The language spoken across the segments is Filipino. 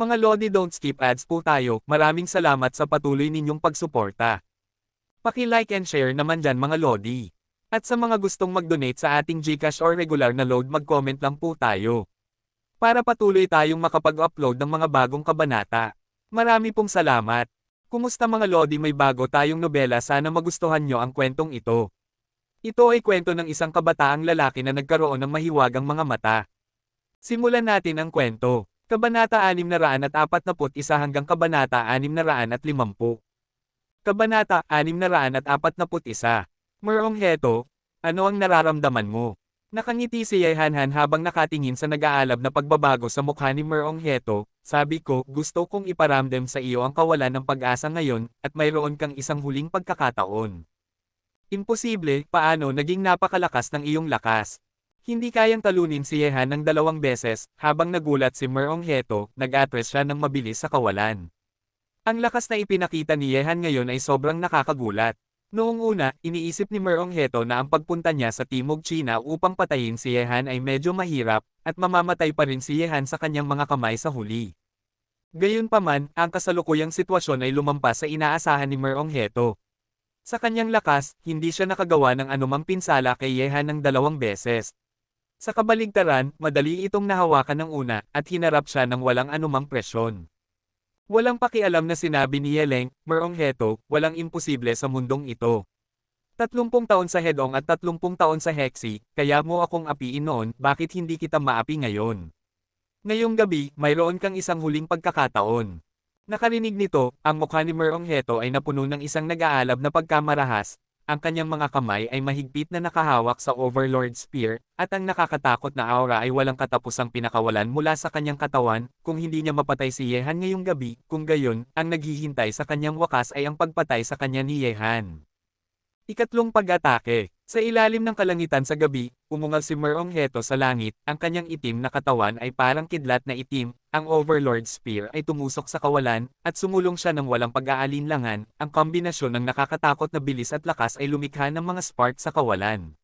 Mga Lodi, don't skip ads po tayo, maraming salamat sa patuloy ninyong pagsuporta. Paki-like and share naman dyan mga Lodi. At sa mga gustong mag-donate sa ating GCash or regular na load, mag-comment lang po tayo. Para patuloy tayong makapag-upload ng mga bagong kabanata. Marami pong salamat. Kumusta mga Lodi, may bago tayong nobela, sana magustuhan nyo ang kwentong ito. Ito ay kwento ng isang kabataang lalaki na nagkaroon ng mahiwagang mga mata. Simulan natin ang kwento. Kabanata 641 hanggang Kabanata 650. Kabanata 641. Merong heto, ano ang nararamdaman mo? Nakangiti si Yehanhan habang nakatingin sa nag-aalab na pagbabago sa mukha ni Merong heto. Sabi ko, gusto kong iparamdam sa iyo ang kawalan ng pag-asa ngayon, at mayroon kang isang huling pagkakataon. Imposible, paano naging napakalakas ng iyong lakas? Hindi kayang talunin si Yehan ng 2 beses, habang nagulat si Merong heto, nag-atras siya ng mabilis sa kawalan. Ang lakas na ipinakita ni Yehan ngayon ay sobrang nakakagulat. Noong una, iniisip ni Merong heto na ang pagpunta niya sa Timog China upang patayin si Yehan ay medyo mahirap, at mamamatay pa rin si Yehan sa kanyang mga kamay sa huli. Gayunpaman, ang kasalukuyang sitwasyon ay lumampas sa inaasahan ni Merong heto. Sa kanyang lakas, hindi siya nakagawa ng anumang pinsala kay Yehan ng 2 beses. Sa kabaligtaran, madali itong nahawakan ng una, at hinarap siya ng walang anumang presyon. Walang pakialam na sinabi ni Yeleng, Merong heto, walang imposible sa mundong ito. 30 taon sa Hedong at 30 taon sa Hexi, kaya mo akong apiin noon, bakit hindi kita maapi ngayon? Ngayong gabi, mayroon kang isang huling pagkakataon. Nakarinig nito, ang mukha ni Merong heto ay napuno ng isang nag-aalab na pagkamarahas. Ang kanyang mga kamay ay mahigpit na nakahawak sa Overlord Spear, at ang nakakatakot na aura ay walang katapusang pinakawalan mula sa kanyang katawan. Kung hindi niya mapatay si Yehan ngayong gabi, kung gayon, ang naghihintay sa kanyang wakas ay ang pagpatay sa kanya ni Yehan. Ikatlong pag-atake. Sa ilalim ng kalangitan sa gabi, umungal si Merong heto sa langit, ang kanyang itim na katawan ay parang kidlat na itim, ang Overlord Spear ay tumusok sa kawalan, at sumulong siya ng walang pag-aalinlangan. Ang kombinasyon ng nakakatakot na bilis at lakas ay lumikha ng mga spark sa kawalan.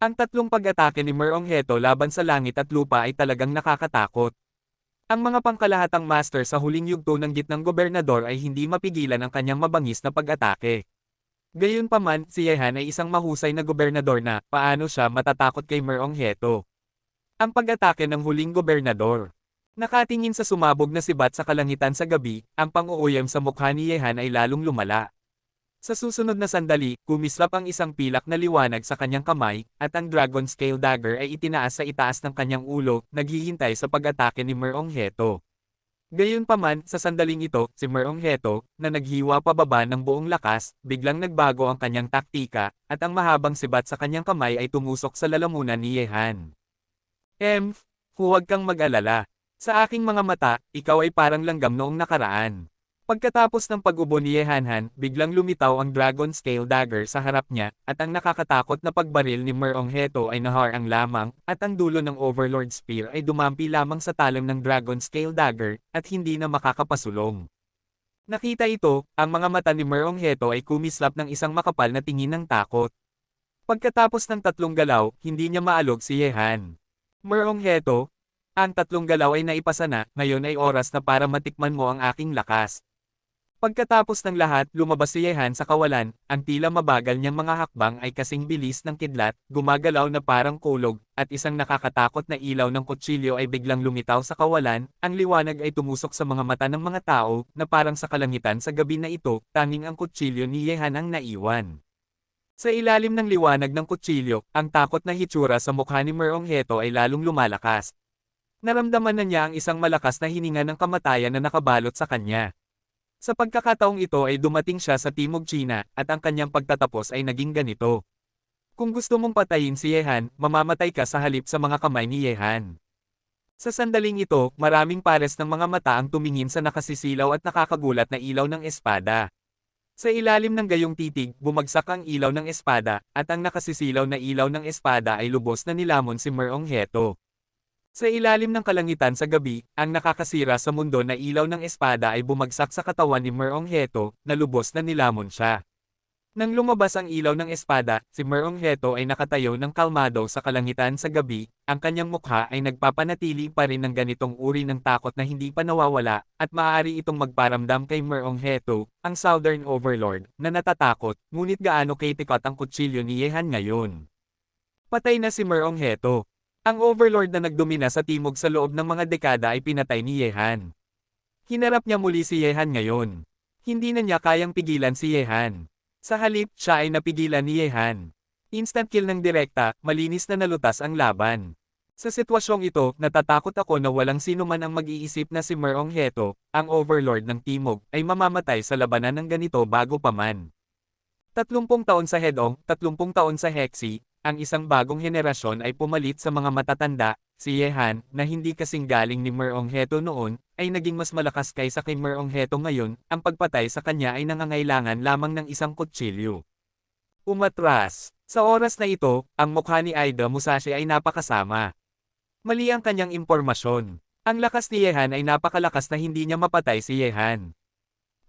Ang tatlong pag-atake ni Merong heto laban sa langit at lupa ay talagang nakakatakot. Ang mga pangkalahatang master sa huling yugto ng gitnang gobernador ay hindi mapigilan ang kanyang mabangis na pag-atake. Gayunpaman, si Yehan ay isang mahusay na gobernador na, paano siya matatakot kay Merong heto? Ang pag-atake ng huling gobernador. Nakatingin sa sumabog na sibat sa kalangitan sa gabi, ang pang-uuyam sa mukha ni Yehan ay lalong lumala. Sa susunod na sandali, kumislap ang isang pilak na liwanag sa kanyang kamay, at ang Dragon Scale Dagger ay itinaas sa itaas ng kanyang ulo, naghihintay sa pag-atake ni Merong heto. Gayunpaman, sa sandaling ito, si Merong heto, na naghiwa pababa ng buong lakas, biglang nagbago ang kanyang taktika, at ang mahabang sibat sa kanyang kamay ay tumusok sa lalamunan ni Yehan. Huwag kang mag-alala. Sa aking mga mata, ikaw ay parang langgam noong nakaraan. Pagkatapos ng pag-ubo ni Yehanhan, biglang lumitaw ang Dragon Scale Dagger sa harap niya, at ang nakakatakot na pagbaril ni Merong heto ay naharang lamang, at ang dulo ng Overlord Spear ay dumampi lamang sa talim ng Dragon Scale Dagger, at hindi na makakapasulong. Nakita ito, ang mga mata ni Merong heto ay kumislap ng isang makapal na tingin ng takot. Pagkatapos ng 3 galaw, hindi niya maalog si Yehan. Merong heto, ang 3 galaw ay naipasa na, ngayon ay oras na para matikman mo ang aking lakas. Pagkatapos ng lahat, lumabas si Yehan sa kawalan, ang tila mabagal niyang mga hakbang ay kasing bilis ng kidlat, gumagalaw na parang kulog, at isang nakakatakot na ilaw ng kutsilyo ay biglang lumitaw sa kawalan. Ang liwanag ay tumusok sa mga mata ng mga tao, na parang sa kalangitan sa gabi na ito, tanging ang kutsilyo ni Yehan ang naiwan. Sa ilalim ng liwanag ng kutsilyo, ang takot na hitsura sa mukha ni Merong heto ay lalong lumalakas. Naramdaman na niya ang isang malakas na hininga ng kamatayan na nakabalot sa kanya. Sa pagkakataong ito ay dumating siya sa Timog China, at ang kanyang pagtatapos ay naging ganito. Kung gusto mong patayin si Yehan, mamamatay ka sa halip sa mga kamay ni Yehan. Sa sandaling ito, maraming pares ng mga mata ang tumingin sa nakasisilaw at nakakagulat na ilaw ng espada. Sa ilalim ng gayong titig, bumagsak ang ilaw ng espada, at ang nakasisilaw na ilaw ng espada ay lubos na nilamon si Merong heto. Sa ilalim ng kalangitan sa gabi, ang nakakasira sa mundo na ilaw ng espada ay bumagsak sa katawan ni Merong heto, na lubos na nilamon siya. Nang lumabas ang ilaw ng espada, si Merong Heto ay nakatayo ng kalmado sa kalangitan sa gabi, ang kanyang mukha ay nagpapanatili pa rin ng ganitong uri ng takot na hindi pa nawawala, at maaari itong magparamdam kay Merong Heto, ang Southern Overlord, na natatakot, ngunit gaano kritikot ang kutsilyo ni Yehan ngayon. Patay na si Merong Heto. Ang Overlord na nagdomina sa timog sa loob ng mga dekada ay pinatay ni Yehan. Hinarap niya muli si Yehan ngayon. Hindi na niya kayang pigilan si Yehan. Sa halip, siya ay napigilan ni Yehan. Instant kill ng direkta, malinis na nalutas ang laban. Sa sitwasyong ito, natatakot ako na walang sino man ang mag-iisip na si Merong Heto, ang Overlord ng Timog, ay mamamatay sa labanan ng ganito bago pa man. 30 taon sa Hedong, 30 taon sa Hexi, ang isang bagong henerasyon ay pumalit sa mga matatanda. Si Yehan, na hindi kasing galing ni Merong Heto noon, ay naging mas malakas kaysa kay Merong Heto ngayon, ang pagpatay sa kanya ay nangangailangan lamang ng isang kutsilyo. Umatras. Sa oras na ito, ang mukha ni Aida Musashi ay napakasama. Mali ang kanyang impormasyon. Ang lakas ni Yehan ay napakalakas na hindi niya mapatay si Yehan.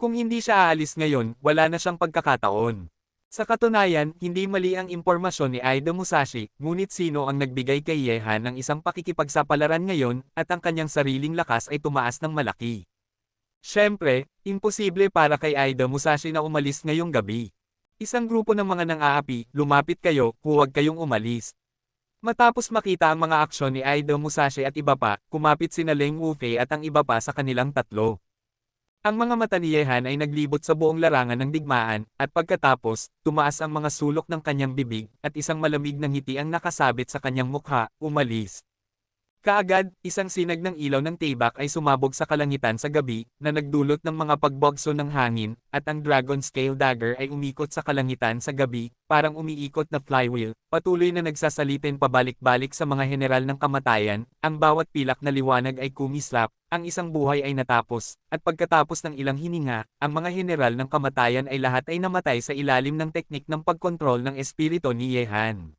Kung hindi siya aalis ngayon, wala na siyang pagkakataon. Sa katunayan, hindi mali ang impormasyon ni Aida Musashi, ngunit sino ang nagbigay kay Yehan ng isang pakikipagsapalaran ngayon, at ang kanyang sariling lakas ay tumaas ng malaki. Siyempre, imposible para kay Aida Musashi na umalis ngayong gabi. Isang grupo ng mga nang-aapi, lumapit kayo, huwag kayong umalis. Matapos makita ang mga aksyon ni Aida Musashi at iba pa, kumapit sina Leng Wufei at ang iba pa sa kanilang tatlo. Ang mga mata ni Yehan ay naglibot sa buong larangan ng digmaan, at pagkatapos, tumaas ang mga sulok ng kanyang bibig, at isang malamig na ngiti ang nakasabit sa kanyang mukha, umalis. Kaagad, isang sinag ng ilaw ng tibak ay sumabog sa kalangitan sa gabi, na nagdulot ng mga pagbogso ng hangin, at ang Dragon Scale Dagger ay umikot sa kalangitan sa gabi, parang umiikot na flywheel, patuloy na nagsasalitin pabalik-balik sa mga general ng kamatayan, ang bawat pilak na liwanag ay kumislap, ang isang buhay ay natapos, at pagkatapos ng ilang hininga, ang mga general ng kamatayan ay lahat ay namatay sa ilalim ng teknik ng pagkontrol ng espiritu ni Yehan.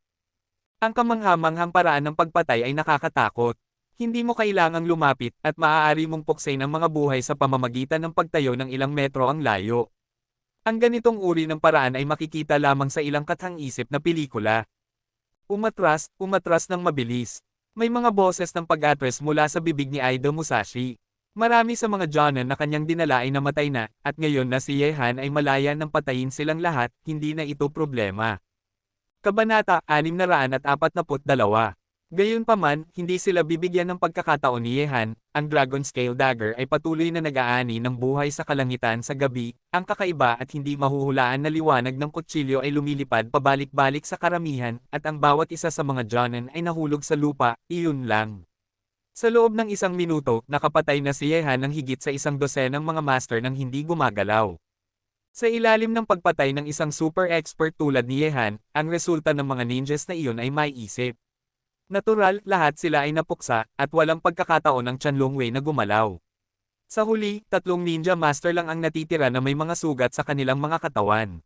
Ang kamanghamanghang paraan ng pagpatay ay nakakatakot. Hindi mo kailangang lumapit at maaari mong puksain ang mga buhay sa pamamagitan ng pagtayo ng ilang metro ang layo. Ang ganitong uri ng paraan ay makikita lamang sa ilang kathang-isip na pelikula. Umatras ng mabilis. May mga boses ng pag-atres mula sa bibig ni Aida Musashi. Marami sa mga Jonin na kanyang dinala ay namatay na, at ngayon na si Yehan ay malaya nang patayin silang lahat, hindi na ito problema. Kabanata 642. Gayunpaman, hindi sila bibigyan ng pagkakataon ni Yehan, ang Dragon Scale Dagger ay patuloy na nag-aani ng buhay sa kalangitan sa gabi, ang kakaiba at hindi mahuhulaan na liwanag ng kutsilyo ay lumilipad pabalik-balik sa karamihan, at ang bawat isa sa mga Jonin ay nahulog sa lupa, iyon lang. Sa loob ng isang minuto, nakapatay na si Yehan ng higit sa 100 mga master nang hindi gumagalaw. Sa ilalim ng pagpatay ng isang super expert tulad ni Yehan, ang resulta ng mga ninjas na iyon ay maiisip. Natural, lahat sila ay napuksa, at walang pagkakataon ang Chanlong Wei na gumalaw. Sa huli, 3 ninja master lang ang natitira na may mga sugat sa kanilang mga katawan.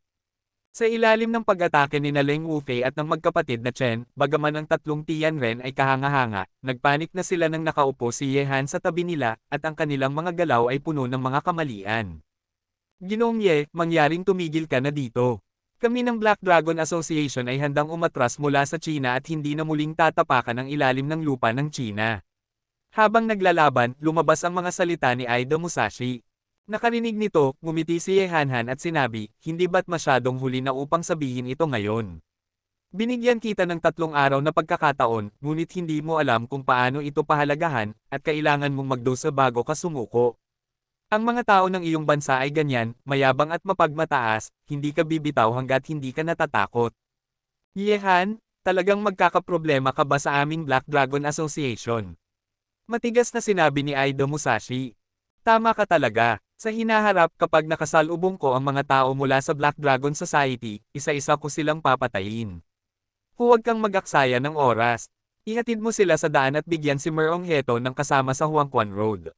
Sa ilalim ng pag-atake ni Leng Wufei at ng magkapatid na Chen, bagaman ang 3 Tianren ay kahanga-hanga, nagpanik na sila nang nakaupo si Yehan sa tabi nila, at ang kanilang mga galaw ay puno ng mga kamalian. Ginoong Ye, mangyaring tumigil ka na dito. Kami ng Black Dragon Association ay handang umatras mula sa China at hindi na muling tatapakan ang ilalim ng lupa ng China. Habang naglalaban, lumabas ang mga salita ni Aida Musashi. Nakarinig nito, ngumiti si Yehanhan at sinabi, hindi ba't masyadong huli na upang sabihin ito ngayon? Binigyan kita ng 3 araw na pagkakataon, ngunit hindi mo alam kung paano ito pahalagahan, at kailangan mong magdusa bago ka sumuko. Ang mga tao ng iyong bansa ay ganyan, mayabang at mapagmataas, hindi ka bibitaw hanggat hindi ka natatakot. Yehan, talagang magkakaproblema ka ba sa aming Black Dragon Association? Matigas na sinabi ni Aida Musashi. Tama ka talaga. Sa hinaharap kapag nakasalubong ko ang mga tao mula sa Black Dragon Society, isa-isa ko silang papatayin. Huwag kang mag-aksaya ng oras. Ihatid mo sila sa daan at bigyan si Merong Heto ng kasama sa Huangquan Road.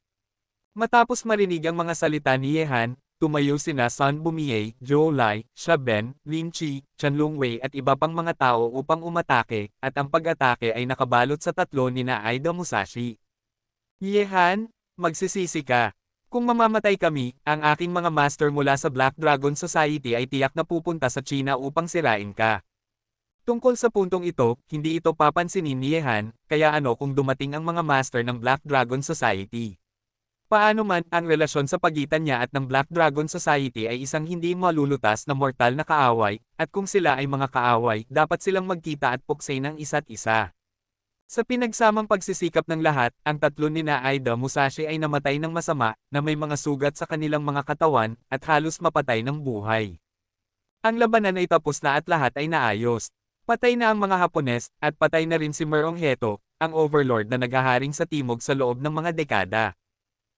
Matapos marinig ang mga salita ni Yehan, tumayo sina Sun Bumiye, Zhou Lai, Xia Ben, Lin Chi, Chanlong Wei at iba pang mga tao upang umatake, at ang pag-atake ay nakabalot sa 3 nina Aida Musashi. Yehan, magsisisi ka. Kung mamamatay kami, ang aking mga master mula sa Black Dragon Society ay tiyak na pupunta sa China upang sirain ka. Tungkol sa puntong ito, hindi ito papansinin ni Yehan, kaya ano kung dumating ang mga master ng Black Dragon Society. Paano man, ang relasyon sa pagitan niya at ng Black Dragon Society ay isang hindi malulutas na mortal na kaaway, at kung sila ay mga kaaway, dapat silang magkita at puksay ng isa't isa. Sa pinagsamang pagsisikap ng lahat, ang tatlo nina Aida Musashi ay namatay ng masama, na may mga sugat sa kanilang mga katawan, at halos mapatay ng buhay. Ang labanan ay tapos na at lahat ay naayos. Patay na ang mga Hapones, at patay na rin si Merong Heto, ang overlord na naghaharing sa timog sa loob ng mga dekada.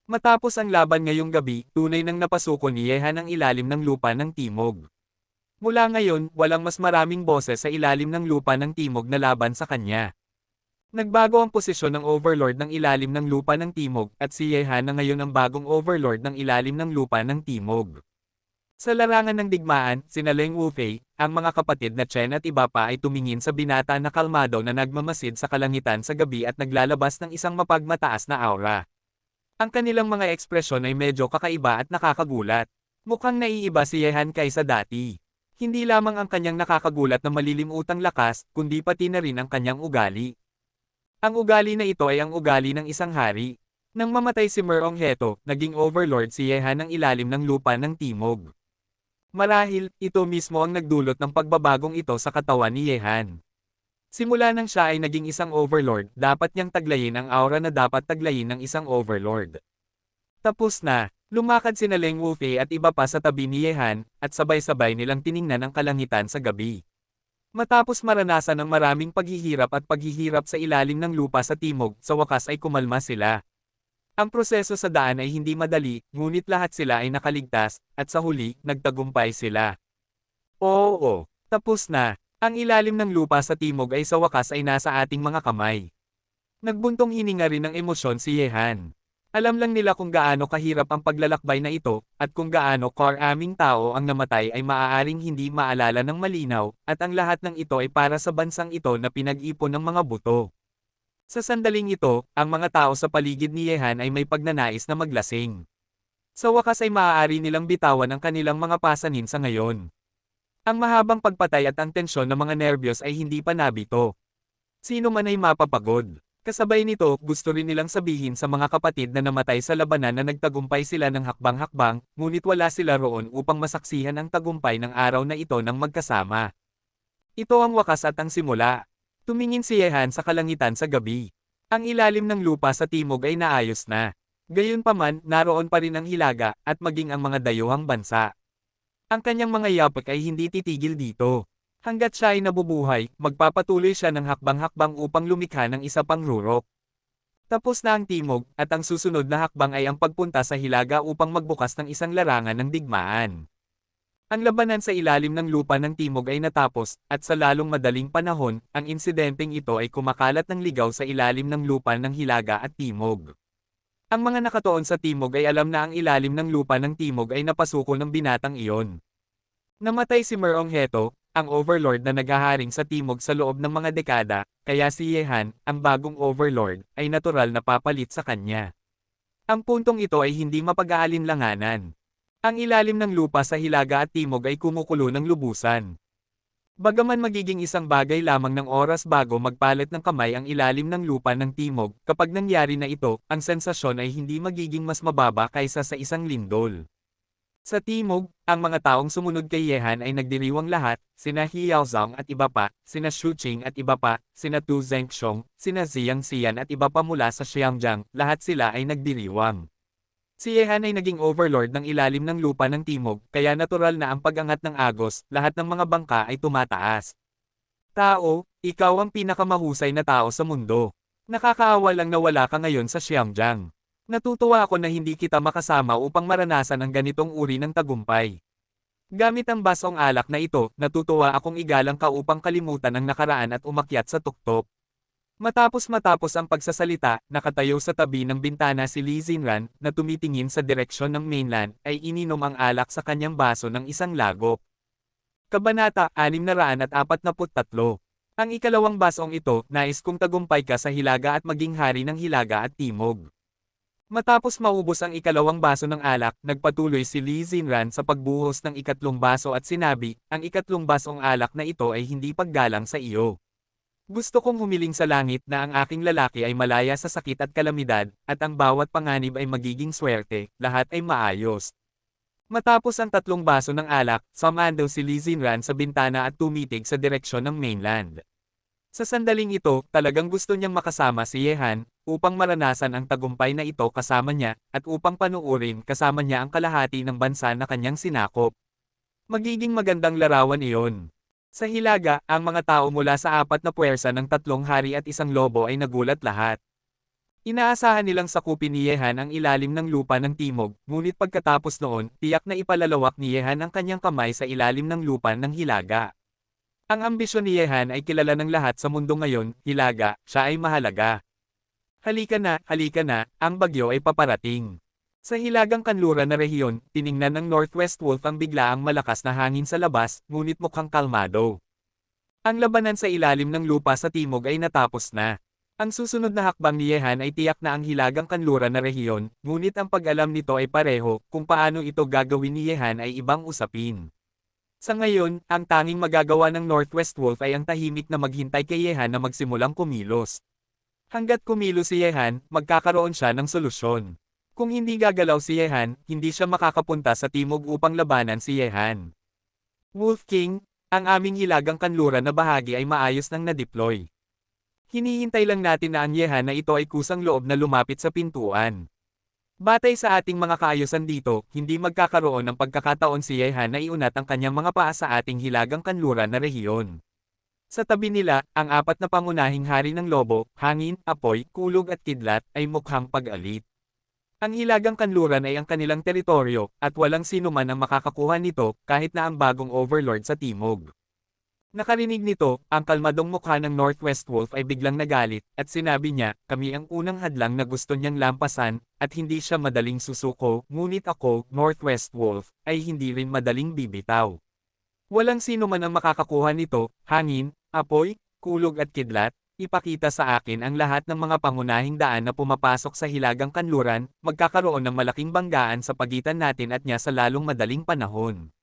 Matapos ang laban ngayong gabi, tunay nang napasuko ni Yehan ang ilalim ng lupa ng timog. Mula ngayon, walang mas maraming boses sa ilalim ng lupa ng timog na laban sa kanya. Nagbago ang posisyon ng overlord ng ilalim ng lupa ng timog, at si Yehan na ngayon ang bagong overlord ng ilalim ng lupa ng timog. Sa larangan ng digmaan, sina Leng Wufei, ang mga kapatid na Chen at iba pa ay tumingin sa binata na kalmado na nagmamasid sa kalangitan sa gabi at naglalabas ng isang mapagmataas na aura. Ang kanilang mga ekspresyon ay medyo kakaiba at nakakagulat. Mukhang naiiba si Yehan kaysa dati. Hindi lamang ang kanyang nakakagulat na malilimutang lakas, kundi pati na rin ang kanyang ugali. Ang ugali na ito ay ang ugali ng isang hari. Nang mamatay si Merong Heto, naging overlord si Yehan ng ilalim ng lupa ng timog. Marahil, ito mismo ang nagdulot ng pagbabagong ito sa katawan ni Yehan. Simula nang siya ay naging isang overlord, dapat niyang taglayin ang aura na dapat taglayin ng isang overlord. Tapos na, lumakad sina Leng Wufei at iba pa sa tabi ni Yehan, at sabay-sabay nilang tiningnan ang kalangitan sa gabi. Matapos maranasan ng maraming paghihirap sa ilalim ng lupa sa timog, sa wakas ay kumalma sila. Ang proseso sa daan ay hindi madali, ngunit lahat sila ay nakaligtas, at sa huli, nagtagumpay sila. Oo, tapos na. Ang ilalim ng lupa sa timog ay sa wakas ay nasa ating mga kamay. Nagbuntong hininga rin ng emosyon si Yehan. Alam lang nila kung gaano kahirap ang paglalakbay na ito, at kung gaano karaming tao ang namatay ay maaaring hindi maalala ng malinaw, at ang lahat ng ito ay para sa bansang ito na pinag-ipon ng mga buto. Sa sandaling ito, ang mga tao sa paligid ni Yehan ay may pagnanais na maglasing. Sa wakas ay maaari nilang bitawan ang kanilang mga pasanin sa ngayon. Ang mahabang pagpatay at ang tensyon ng mga nerbiyos ay hindi pa nabito. Sino man ay mapapagod. Kasabay nito, gusto rin nilang sabihin sa mga kapatid na namatay sa labanan na nagtagumpay sila ng hakbang-hakbang, ngunit wala sila roon upang masaksihan ang tagumpay ng araw na ito ng magkasama. Ito ang wakas at ang simula. Tumingin si Yehan sa kalangitan sa gabi. Ang ilalim ng lupa sa timog ay naayos na. Gayunpaman, naroon pa rin ang hilaga, at maging ang mga dayuhang bansa. Ang kanyang mga yapak ay hindi titigil dito. Hanggat siya ay nabubuhay, magpapatuloy siya ng hakbang-hakbang upang lumikha ng isa pang rurok. Tapos na ang timog, at ang susunod na hakbang ay ang pagpunta sa hilaga upang magbukas ng isang larangan ng digmaan. Ang labanan sa ilalim ng lupa ng timog ay natapos, at sa lalong madaling panahon, ang insidenteng ito ay kumakalat ng ligaw sa ilalim ng lupa ng hilaga at timog. Ang mga nakatuon sa timog ay alam na ang ilalim ng lupa ng timog ay napasuko ng binatang iyon. Namatay si Merong Heto, ang overlord na naghaharing sa timog sa loob ng mga dekada, kaya si Yehan, ang bagong overlord, ay natural na papalit sa kanya. Ang puntong ito ay hindi mapag-aalinlanganan. Ang ilalim ng lupa sa hilaga at timog ay kumukulo ng lubusan. Bagaman magiging isang bagay lamang ng oras bago magpalit ng kamay ang ilalim ng lupa ng timog, kapag nangyari na ito, ang sensasyon ay hindi magiging mas mababa kaysa sa isang lindol. Sa timog, ang mga taong sumunod kay Yehan ay nagdiriwang lahat, sina Hiaozong at iba pa, sina Xu Qing at iba pa, sina Tu Zhengxiong, sina Ziyang Xian at iba pa mula sa Xiangjiang, lahat sila ay nagdiriwang. Si Yehan ay naging overlord ng ilalim ng lupa ng timog, kaya natural na ang pag-angat ng agos, lahat ng mga bangka ay tumataas. Tao, ikaw ang pinakamahusay na tao sa mundo. Nakakaawa lang na wala ka ngayon sa Xiangjiang. Natutuwa ako na hindi kita makasama upang maranasan ang ganitong uri ng tagumpay. Gamit ang basong alak na ito, natutuwa akong igalang ka upang kalimutan ang nakaraan at umakyat sa tuktok. Matapos ang pagsasalita, nakatayo sa tabi ng bintana si Li Xinran, na tumitingin sa direksyon ng mainland, ay ininom ang alak sa kanyang baso ng isang lagop. Kabanata 643. Ang ikalawang basong ito, nais kong tagumpay ka sa hilaga at maging hari ng hilaga at timog. Matapos maubos ang ikalawang baso ng alak, nagpatuloy si Lee Xinran sa pagbuhos ng ikatlong baso at sinabi, ang ikatlong basong alak na ito ay hindi paggalang sa iyo. Gusto kong humiling sa langit na ang aking lalaki ay malaya sa sakit at kalamidad, at ang bawat panganib ay magiging swerte, lahat ay maayos. Matapos ang tatlong baso ng alak, sumando si Lee Xinran sa bintana at tumitig sa direksyon ng mainland. Sa sandaling ito, talagang gusto niyang makasama si Yehan, upang maranasan ang tagumpay na ito kasama niya, at upang panuurin kasama niya ang kalahati ng bansa na kanyang sinakop. Magiging magandang larawan iyon. Sa Hilaga, ang mga tao mula sa apat na puwersa ng tatlong hari at isang lobo ay nagulat lahat. Inaasahan nilang sakupin ni Yehan ang ilalim ng lupa ng timog, ngunit pagkatapos noon, tiyak na ipalalawak ni Yehan ang kanyang kamay sa ilalim ng lupa ng Hilaga. Ang ambisyon ni Yehan ay kilala ng lahat sa mundo ngayon, Hilaga, siya ay mahalaga. Halika na, ang bagyo ay paparating. Sa hilagang kanluran na rehiyon, tiningnan ng Northwest Wolf ang biglaang malakas na hangin sa labas, ngunit mukhang kalmado. Ang labanan sa ilalim ng lupa sa timog ay natapos na. Ang susunod na hakbang ni Yehan ay tiyak na ang hilagang kanluran na rehiyon, ngunit ang pag-alam nito ay pareho, kung paano ito gagawin ni Yehan ay ibang usapin. Sa ngayon, ang tanging magagawa ng Northwest Wolf ay ang tahimik na maghintay kay Yehan na magsimulang kumilos. Hanggat kumilos si Yehan, magkakaroon siya ng solusyon. Kung hindi gagalaw si Yehan, hindi siya makakapunta sa timog upang labanan si Yehan. Wolf King, ang aming hilagang kanluran na bahagi ay maayos nang na-deploy. Hinihintay lang natin na ang Yehan na ito ay kusang loob na lumapit sa pintuan. Batay sa ating mga kaayusan dito, hindi magkakaroon ng pagkakataon si Yehan na iunat ang kanyang mga paa sa ating hilagang kanluran na rehiyon. Sa tabi nila, ang apat na pangunahing hari ng lobo, hangin, apoy, kulog at kidlat, ay mukhang pag-alit. Ang hilagang kanluran ay ang kanilang teritoryo, at walang sino man ang makakakuha nito, kahit na ang bagong overlord sa timog. Nakarinig nito, ang kalmadong mukha ng Northwest Wolf ay biglang nagalit, at sinabi niya, kami ang unang hadlang na gusto niyang lampasan, at hindi siya madaling susuko, ngunit ako, Northwest Wolf, ay hindi rin madaling bibitaw. Walang sino man ang makakakuha nito, hangin, apoy, kulog at kidlat, ipakita sa akin ang lahat ng mga pangunahing daan na pumapasok sa hilagang kanluran, magkakaroon ng malaking banggaan sa pagitan natin at niya sa lalong madaling panahon.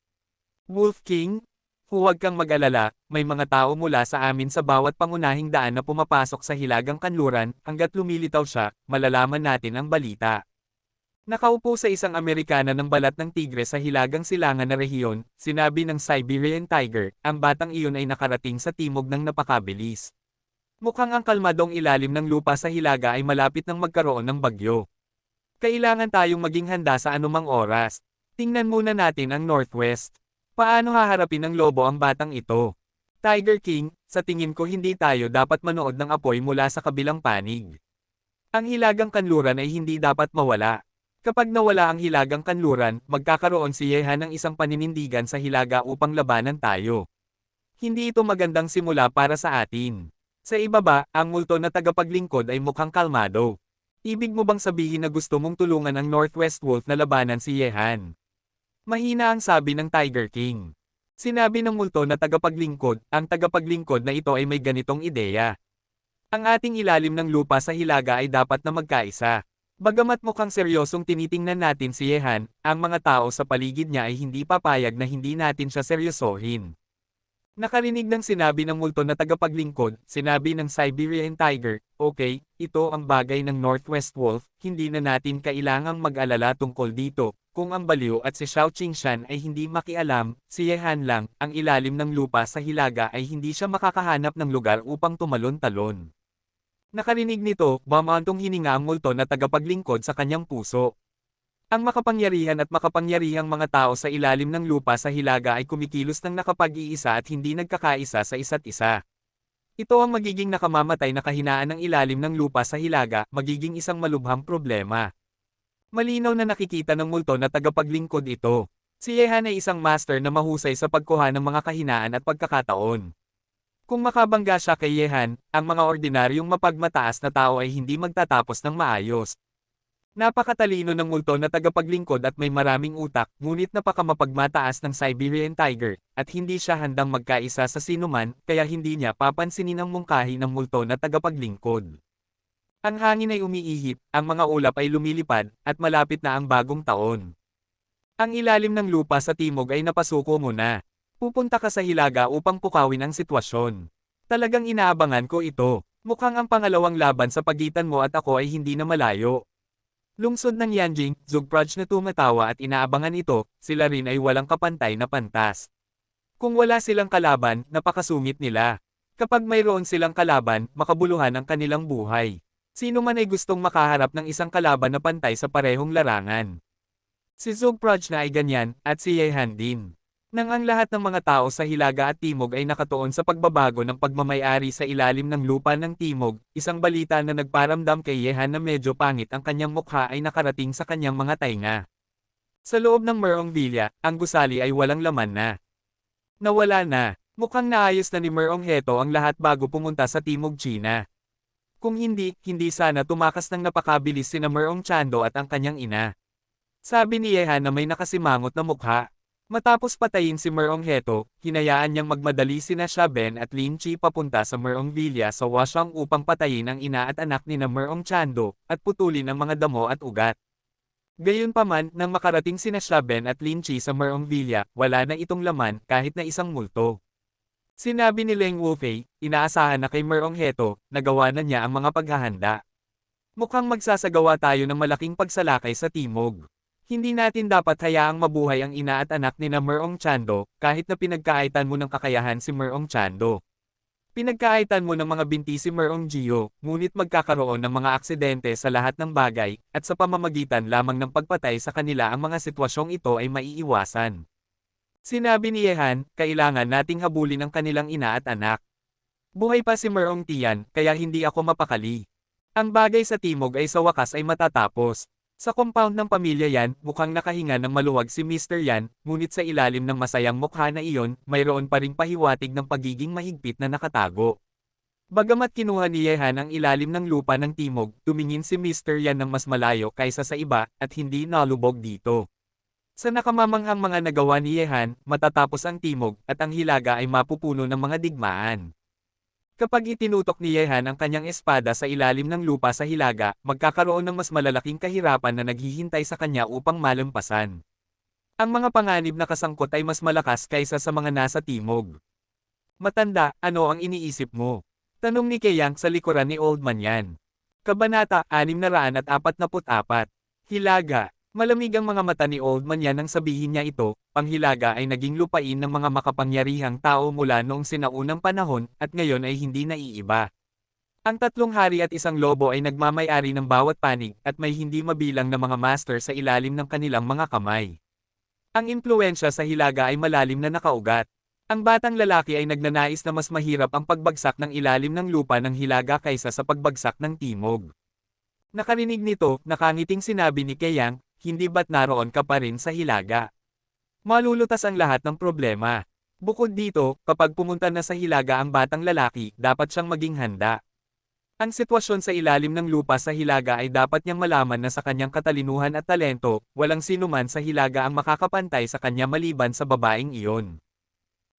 Wolf King, huwag kang mag-alala, may mga tao mula sa amin sa bawat pangunahing daan na pumapasok sa hilagang kanluran, hanggat lumilitaw siya, malalaman natin ang balita. Nakaupo sa isang Amerikana ng balat ng tigre sa hilagang silangan na rehiyon, sinabi ng Siberian Tiger, ang batang iyon ay nakarating sa timog ng napakabilis. Mukhang ang kalmadong ilalim ng lupa sa hilaga ay malapit ng magkaroon ng bagyo. Kailangan tayong maging handa sa anumang oras. Tingnan muna natin ang Northwest. Paano haharapin ng lobo ang batang ito? Tiger King, sa tingin ko hindi tayo dapat manood ng apoy mula sa kabilang panig. Ang hilagang kanluran ay hindi dapat mawala. Kapag nawala ang hilagang kanluran, magkakaroon si Yehan ng isang paninindigan sa hilaga upang labanan tayo. Hindi ito magandang simula para sa atin. Sa ibaba, ang multo na tagapaglingkod ay mukhang kalmado. Ibig mo bang sabihin na gusto mong tulungan ang Northwest Wolf na labanan si Yehan? Mahina ang sabi ng Tiger King. Sinabi ng multo na tagapaglingkod, ang tagapaglingkod na ito ay may ganitong ideya. Ang ating ilalim ng lupa sa hilaga ay dapat na magkaisa. Bagamat mukhang seryosong tinitingnan natin si Yehan, ang mga tao sa paligid niya ay hindi papayag na hindi natin siya seryosohin. Nakarinig ng sinabi ng multo na tagapaglingkod, sinabi ng Siberian Tiger, okay, ito ang bagay ng Northwest Wolf, hindi na natin kailangang mag-alala tungkol dito. Kung ang baliw at si Xiao Qingshan ay hindi makialam, si Yehan lang, ang ilalim ng lupa sa hilaga ay hindi siya makakahanap ng lugar upang tumalon-talon. Nakarinig nito, bumantong hininga ang multo na tagapaglingkod sa kanyang puso. Ang makapangyarihan at makapangyarihang mga tao sa ilalim ng lupa sa hilaga ay kumikilos ng nakapag-iisa at hindi nagkakaisa sa isa't isa. Ito ang magiging nakamamatay na kahinaan ng ilalim ng lupa sa hilaga, magiging isang malubhang problema. Malinaw na nakikita ng multo na tagapaglingkod ito. Si Yehan ay isang master na mahusay sa pagkuha ng mga kahinaan at pagkakataon. Kung makabangga siya kay Yehan, ang mga ordinaryong mapagmataas na tao ay hindi magtatapos ng maayos. Napakatalino ng multo na tagapaglingkod at may maraming utak, ngunit napakamapagmataas ng Siberian Tiger, at hindi siya handang magkaisa sa sinuman, kaya hindi niya papansinin ang mungkahi ng multo na tagapaglingkod. Ang hangin ay umiihip, ang mga ulap ay lumilipad, at malapit na ang bagong taon. Ang ilalim ng lupa sa timog ay napasuko mo na. Pupunta ka sa hilaga upang pukawin ang sitwasyon. Talagang inaabangan ko ito. Mukhang ang pangalawang laban sa pagitan mo at ako ay hindi na malayo. Lungsod ng Yanjing, Zugpraj na tumatawa at inaabangan ito, sila rin ay walang kapantay na pantas. Kung wala silang kalaban, napakasungit nila. Kapag mayroon silang kalaban, makabuluhan ang kanilang buhay. Sino man ay gustong makaharap ng isang kalaban na pantay sa parehong larangan. Si Zugpraj na ay ganyan, at si Yehan din. Nang ang lahat ng mga tao sa Hilaga at Timog ay nakatuon sa pagbabago ng pagmamayari sa ilalim ng lupa ng Timog, isang balita na nagparamdam kay Yehan na medyo pangit ang kanyang mukha ay nakarating sa kanyang mga tainga. Sa loob ng Merong Villa, ang gusali ay walang laman na. Nawala na. Mukhang naayos na ni Merong Heto ang lahat bago pumunta sa Timog China. Kung hindi, hindi sana tumakas ng napakabilis sina Merong Chando at ang kanyang ina. Sabi ni Yehan na may nakasimangot na mukha. Matapos patayin si Merong Heto, hinayaan niyang magmadali sina Shaben at Lin Chi papunta sa Merong Villa sa Washang upang patayin ang ina at anak ni na Merong Chando, at putulin ang mga damo at ugat. Gayunpaman, nang makarating sina Shaben at Lin Chi sa Merong Villa, wala na itong laman kahit na isang multo. Sinabi ni Leng Wufei, inaasahan na kay Merong Heto, nagawa na niya ang mga paghahanda. Mukhang magsasagawa tayo ng malaking pagsalakay sa Timog. Hindi natin dapat hayaang mabuhay ang ina at anak ni na Merong Chando, kahit na pinagkaitan mo ng kakayahan si Merong Chando. Pinagkaitan mo ng mga binti si Merong Gio, ngunit magkakaroon ng mga aksidente sa lahat ng bagay, at sa pamamagitan lamang ng pagpatay sa kanila ang mga sitwasyong ito ay maiiwasan. Sinabi ni Yehan, kailangan nating habulin ang kanilang ina at anak. Buhay pa si Merong Tian, kaya hindi ako mapakali. Ang bagay sa Timog ay sa wakas ay matatapos. Sa compound ng pamilya Yan, mukhang nakahinga ng maluwag si Mr. Yan, ngunit sa ilalim ng masayang mukha na iyon, mayroon pa ring pahiwatig ng pagiging mahigpit na nakatago. Bagamat kinuha ni Yehan ang ilalim ng lupa ng Timog, tumingin si Mr. Yan ng mas malayo kaysa sa iba, at hindi nalubog dito. Sa nakamamanghang mga nagawa ni Yehan, matatapos ang Timog, at ang Hilaga ay mapupuno ng mga digmaan. Kapag itinutok ni Yehan ang kanyang espada sa ilalim ng lupa sa Hilaga, magkakaroon ng mas malalaking kahirapan na naghihintay sa kanya upang malampasan. Ang mga panganib na kasangkot ay mas malakas kaysa sa mga nasa Timog. Matanda, ano ang iniisip mo? Tanong ni Keyang sa likuran ni Old Man Yan. Kabanata 644. Hilaga. Malamig ang mga mata ni Old Man Yan nang sabihin niya ito, panghilaga ay naging lupain ng mga makapangyarihang tao mula noong sinaunang panahon, at ngayon ay hindi naiiba. Ang tatlong hari at isang lobo ay nagmamay-ari ng bawat panig, at may hindi mabilang na mga master sa ilalim ng kanilang mga kamay. Ang impluensya sa hilaga ay malalim na nakaugat. Ang batang lalaki ay nagnanais na mas mahirap ang pagbagsak ng ilalim ng lupa ng hilaga kaysa sa pagbagsak ng Timog. Nakarinig nito, nakangiting sinabi ni Keyang, hindi ba't naroon ka pa rin sa hilaga? Malulutas ang lahat ng problema. Bukod dito, kapag pumunta na sa hilaga ang batang lalaki, dapat siyang maging handa. Ang sitwasyon sa ilalim ng lupa sa hilaga ay dapat niyang malaman na sa kanyang katalinuhan at talento, walang sinuman sa hilaga ang makakapantay sa kanya maliban sa babaeng iyon.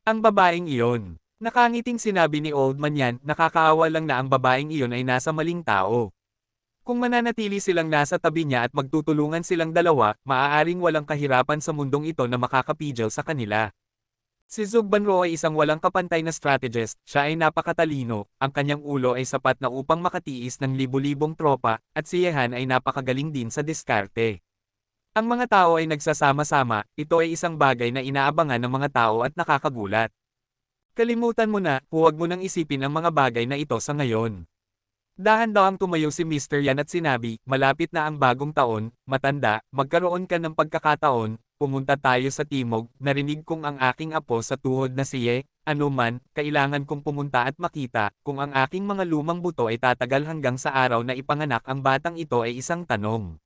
Ang babaeng iyon. Nakangiting sinabi ni Old Man Yan, nakakaawa lang na ang babaeng iyon ay nasa maling tao. Kung mananatili silang nasa tabi niya at magtutulungan silang dalawa, maaaring walang kahirapan sa mundong ito na makakapigil sa kanila. Si Zug Banro ay isang walang kapantay na strategist, siya ay napakatalino, ang kanyang ulo ay sapat na upang makatiis ng libu-libong tropa, at si Yehan ay napakagaling din sa diskarte. Ang mga tao ay nagsasama-sama, ito ay isang bagay na inaabangan ng mga tao at nakakagulat. Kalimutan mo na, huwag mo nang isipin ang mga bagay na ito sa ngayon. Dahan-dahang tumayo si Mr. Yan at sinabi, malapit na ang bagong taon, matanda, magkaroon ka ng pagkakataon, pumunta tayo sa Timog, narinig kong ang aking apo sa tuhod na siye, anuman, kailangan kong pumunta at makita, kung ang aking mga lumang buto ay tatagal hanggang sa araw na ipanganak ang batang ito ay isang tanong.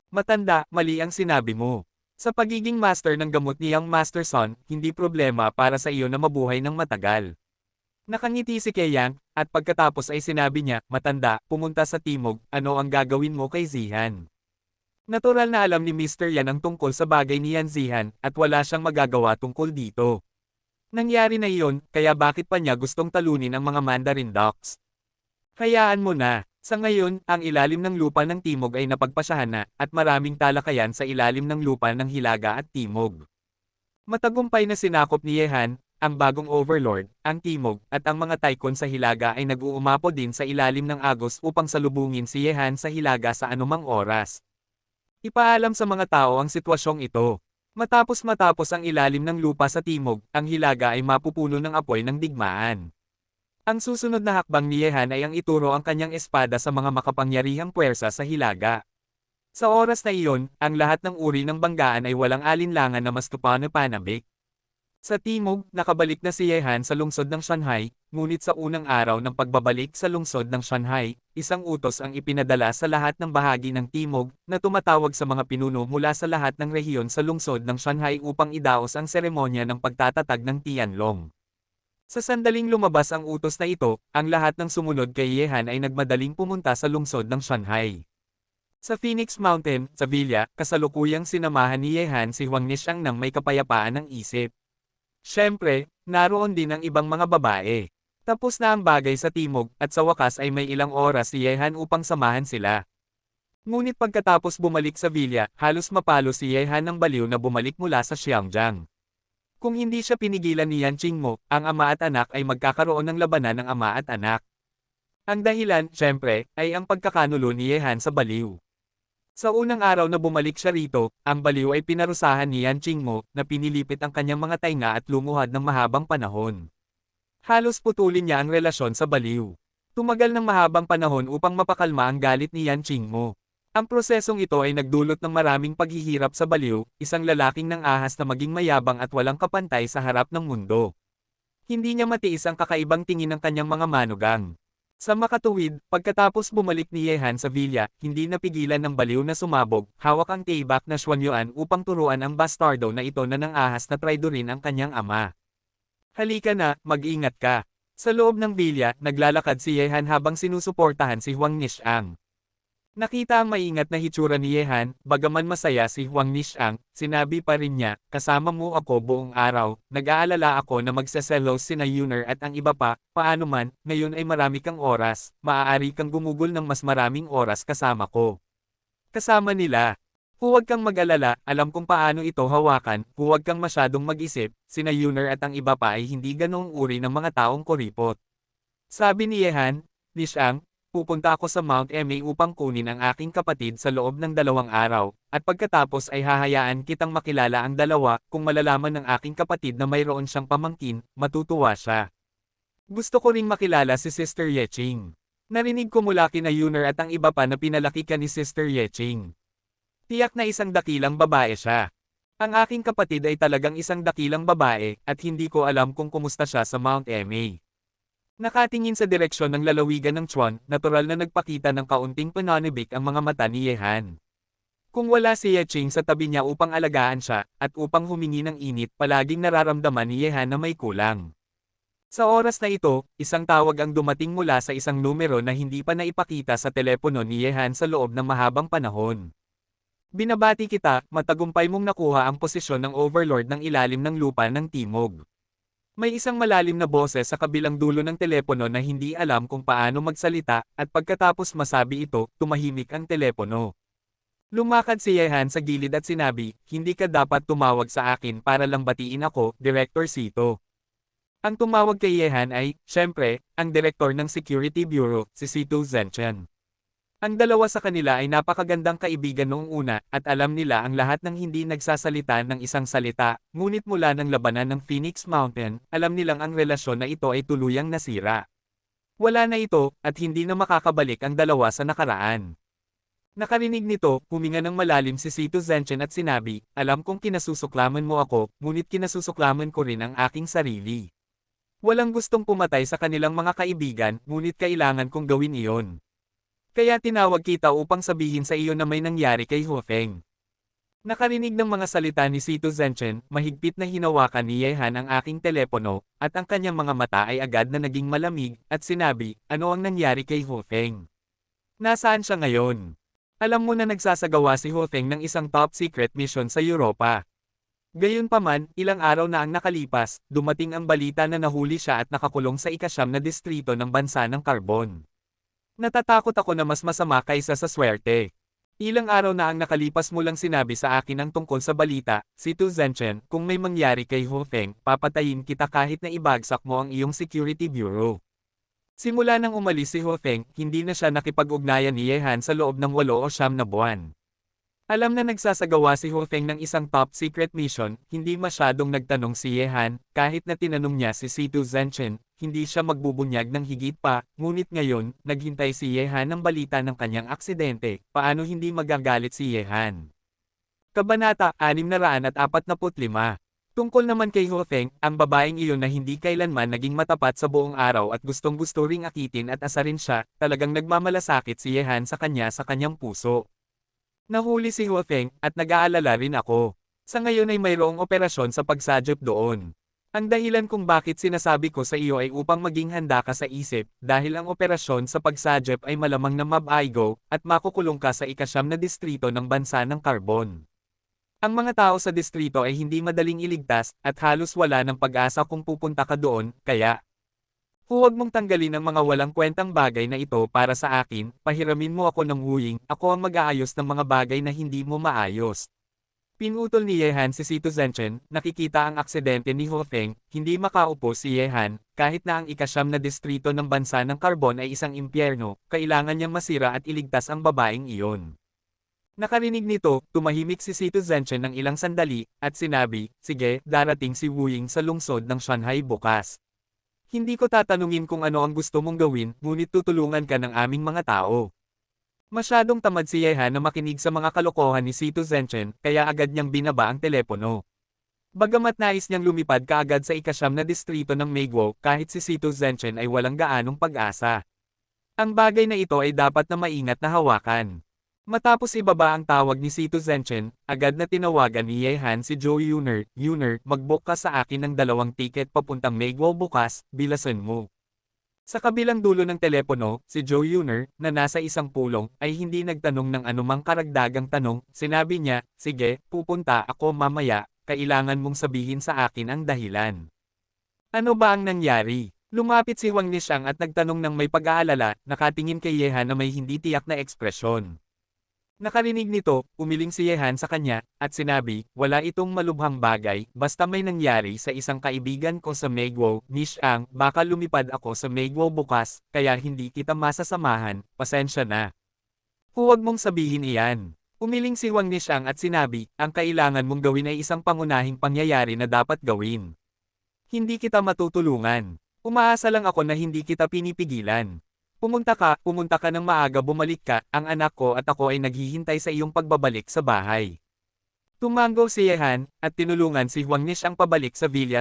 Matanda, mali ang sinabi mo. Sa pagiging master ng gamot niyang Master Son, hindi problema para sa iyo na mabuhay ng matagal. Nakangiti si Keyang, at pagkatapos ay sinabi niya, matanda, pumunta sa Timog, ano ang gagawin mo kay Zihan? Natural na alam ni Mr. Yan ang tungkol sa bagay ni Yan Zihan, at wala siyang magagawa tungkol dito. Nangyari na iyon, kaya bakit pa niya gustong talunin ang mga Mandarin Ducks? Hayaan mo na. Sa ngayon, ang ilalim ng lupa ng Timog ay napagpasyahan na, at maraming talakayan sa ilalim ng lupa ng Hilaga at Timog. Matagumpay na sinakop ni Yehan, ang bagong overlord, ang Timog, at ang mga tycoon sa Hilaga ay nag-uumapo din sa ilalim ng Agos upang salubungin si Yehan sa Hilaga sa anumang oras. Ipaalam sa mga tao ang sitwasyong ito. Matapos ang ilalim ng lupa sa Timog, ang Hilaga ay mapupuno ng apoy ng digmaan. Ang susunod na hakbang ni Yehan ay ang ituro ang kanyang espada sa mga makapangyarihang puwersa sa Hilaga. Sa oras na iyon, ang lahat ng uri ng banggaan ay walang alinlangan na mas tupanabik. Sa Timog, nakabalik na si Yehan sa lungsod ng Shanghai, ngunit sa unang araw ng pagbabalik sa lungsod ng Shanghai, isang utos ang ipinadala sa lahat ng bahagi ng Timog, na tumatawag sa mga pinuno mula sa lahat ng rehiyon sa lungsod ng Shanghai upang idaos ang seremonya ng pagtatatag ng Tianlong. Sa sandaling lumabas ang utos na ito, ang lahat ng sumunod kay Yehan ay nagmadaling pumunta sa lungsod ng Shanghai. Sa Phoenix Mountain, sa Villa, kasalukuyang sinamahan ni Yehan si Huang Nixiang ng may kapayapaan ng isip. Siyempre, naroon din ang ibang mga babae. Tapos na ang bagay sa Timog, at sa wakas ay may ilang oras si Yehan upang samahan sila. Ngunit pagkatapos bumalik sa Villa, halos mapalo si Yehan ng baliw na bumalik mula sa Xiangjiang. Kung hindi siya pinigilan ni Yan Qingmo, ang ama at anak ay magkakaroon ng labanan ng ama at anak. Ang dahilan, siyempre, ay ang pagkakanulo ni Yehan sa baliw. Sa unang araw na bumalik siya rito, ang baliw ay pinarusahan ni Yan Qingmo, na pinilipit ang kanyang mga tainga at lumuhad ng mahabang panahon. Halos putulin niya ang relasyon sa baliw. Tumagal ng mahabang panahon upang mapakalma ang galit ni Yan Qingmo. Ang prosesong ito ay nagdulot ng maraming paghihirap sa baliw, isang lalaking nang ahas na maging mayabang at walang kapantay sa harap ng mundo. Hindi niya matiis ang kakaibang tingin ng kanyang mga manugang. Sa makatuwid, pagkatapos bumalik ni Yehan sa Villa, hindi napigilan ng baliw na sumabog, hawak ang tibak na Xuanyuan upang turuan ang bastardo na ito na nang ahas na traidorin ang kanyang ama. Halika na, mag-ingat ka. Sa loob ng Villa, naglalakad si Yehan habang sinusuportahan si Huang Nixiang. Nakita ang maingat na hitsura ni Yehan, bagaman masaya si Huang Nixiang, sinabi pa rin niya, kasama mo ako buong araw, nag-aalala ako na magseselos sina Yuner at ang iba pa, paano man, ngayon ay marami kang oras, maaari kang gumugol ng mas maraming oras kasama ko. Kasama nila. Huwag kang mag-alala, alam kung paano ito hawakan, huwag kang masyadong mag-isip, sina Yuner at ang iba pa ay hindi ganoong uri ng mga taong kuripot. Sabi ni Yehan, Nixiang, pupunta ako sa Mount Ma upang kunin ang aking kapatid sa loob ng 2 araw, at pagkatapos ay hahayaan kitang makilala ang dalawa, kung malalaman ng aking kapatid na mayroon siyang pamangkin, matutuwa siya. Gusto ko ring makilala si Sister Yeching. Narinig ko mula kina Yuner at ang iba pa na pinalaki ka ni Sister Yeching. Tiyak na isang dakilang babae siya. Ang aking kapatid ay talagang isang dakilang babae, at hindi ko alam kung kumusta siya sa Mount Ma. Nakatingin sa direksyon ng lalawigan ng Chuan, natural na nagpakita ng kaunting pananibik ang mga mata ni Yehan. Kung wala si Yeching sa tabi niya upang alagaan siya, at upang humingi ng init, palaging nararamdaman ni Yehan na may kulang. Sa oras na ito, isang tawag ang dumating mula sa isang numero na hindi pa naipakita sa telepono ni Yehan sa loob ng mahabang panahon. Binabati kita, matagumpay mong nakuha ang posisyon ng overlord ng ilalim ng lupa ng Timog. May isang malalim na boses sa kabilang dulo ng telepono na hindi alam kung paano magsalita, at pagkatapos masabi ito, tumahimik ang telepono. Lumakad si Yehan sa gilid at sinabi, hindi ka dapat tumawag sa akin para lang batiin ako, Director Sito. Ang tumawag kay Yehan ay, syempre, ang direktor ng Security Bureau, si Sito Zhenchen. Ang dalawa sa kanila ay napakagandang kaibigan noong una, at alam nila ang lahat ng hindi nagsasalita ng isang salita, ngunit mula ng labanan ng Phoenix Mountain, alam nilang ang relasyon na ito ay tuluyang nasira. Wala na ito, at hindi na makakabalik ang dalawa sa nakaraan. Nakarinig nito, huminga ng malalim si Sito Zhenchen at sinabi, alam kong kinasusuklaman mo ako, ngunit kinasusuklaman ko rin ang aking sarili. Walang gustong pumatay sa kanilang mga kaibigan, ngunit kailangan kong gawin iyon. Kaya tinawag kita upang sabihin sa iyo na may nangyari kay Huafeng. Nakarinig ng mga salita ni Sito Zhenchen, mahigpit na hinawakan ni Yehan ang aking telepono, at ang kanyang mga mata ay agad na naging malamig, at sinabi, ano ang nangyari kay Huafeng? Nasaan siya ngayon? Alam mo na nagsasagawa si Huafeng ng isang top-secret mission sa Europa. Gayunpaman, ilang araw na ang nakalipas, dumating ang balita na nahuli siya at nakakulong sa ika-9 na distrito ng bansa ng Carbon. Natatakot ako na mas masama kaysa sa swerte. Ilang araw na ang nakalipas mo lang sinabi sa akin ang tungkol sa balita, si Tu Zhenchen, kung may mangyari kay Hu Feng, papatayin kita kahit na ibagsak mo ang iyong security bureau. Simula nang umalis si Hu Feng, hindi na siya nakipag-ugnayan ni Ye Han sa loob ng 8 o 9 na buwan. Alam na nagsasagawa si Hu Feng ng isang top secret mission, hindi masyadong nagtanong si Ye Han, kahit na tinanong niya si Tu Zhenchen, hindi siya magbubunyag ng higit pa, ngunit ngayon, naghintay si Ye Han ng balita ng kanyang aksidente, paano hindi magagalit si Ye Han. Kabanata 645. Tungkol naman kay Hu Feng, ang babaeng iyon na hindi kailanman naging matapat sa buong araw at gustong-gusto ring akitin at asarin siya, talagang nagmamalasakit si Ye Han sa kanyang puso. Nahuli si Hu Feng, at nag-aalala rin ako. Sa ngayon ay mayroong operasyon sa pagsadyop doon. Ang dahilan kung bakit sinasabi ko sa iyo ay upang maging handa ka sa isip, dahil ang operasyon sa pagsadyop ay malamang na mabaigo, at makukulong ka sa ika-9 na distrito ng bansa ng Carbon. Ang mga tao sa distrito ay hindi madaling iligtas, at halos wala ng pag-asa kung pupunta ka doon, kaya huwag mong tanggalin ang mga walang kwentang bagay na ito para sa akin, pahiramin mo ako ng wooing, ako ang mag-aayos ng mga bagay na hindi mo maayos. Pinutol ni Ye Han si Tu Zhenchen, nakikita ang aksidente ni Hu Feng, hindi makaupo si Ye Han, kahit na ang ika-9 na distrito ng bansa ng Carbon ay isang impyerno, kailangan niyang masira at iligtas ang babaeng iyon. Nakarinig nito, tumahimik si Tu Zhenchen ng ilang sandali, at sinabi, sige, darating si Wu Ying sa lungsod ng Shanghai bukas. Hindi ko tatanungin kung ano ang gusto mong gawin, ngunit tutulungan ka ng aming mga tao. Masyadong tamad si Ye Han na makinig sa mga kalokohan ni Tu Zhenchen, kaya agad niyang binaba ang telepono. Bagamat nais niyang lumipad kaagad sa ika-9 na distrito ng Meiguo, kahit si Tu Zhenchen ay walang gaanong pag-asa. Ang bagay na ito ay dapat na maingat na hawakan. Matapos ibaba ang tawag ni Tu Zhenchen, agad na tinawagan ni Ye Han si Zhou Yuner, mag-book ka sa akin ng 2 tiket papuntang Meiguo bukas, bilasan mo. Sa kabilang dulo ng telepono, si Zhou Yuner, na nasa isang pulong, ay hindi nagtanong ng anumang karagdagang tanong, sinabi niya, sige, pupunta ako mamaya, kailangan mong sabihin sa akin ang dahilan. Ano ba ang nangyari? Lumapit si Wang Nishang at nagtanong ng may pag-aalala, nakatingin kay Ye Han na may hindi tiyak na ekspresyon. Nakarinig nito, umiling si Ye Han sa kanya, at sinabi, wala itong malubhang bagay, basta may nangyari sa isang kaibigan ko sa Meiguo, Nishang, baka lumipad ako sa Meiguo bukas, kaya hindi kita masasamahan, pasensya na. Huwag mong sabihin iyan. Umiling si Wang Nishang at sinabi, ang kailangan mong gawin ay isang pangunahing pangyayari na dapat gawin. Hindi kita matutulungan. Umaasa lang ako na hindi kita pinipigilan. Pumunta ka ng maaga bumalik ka, ang anak ko at ako ay naghihintay sa iyong pagbabalik sa bahay. Tumango si Ye Han, at tinulungan si Wang Nishang pabalik sa villa.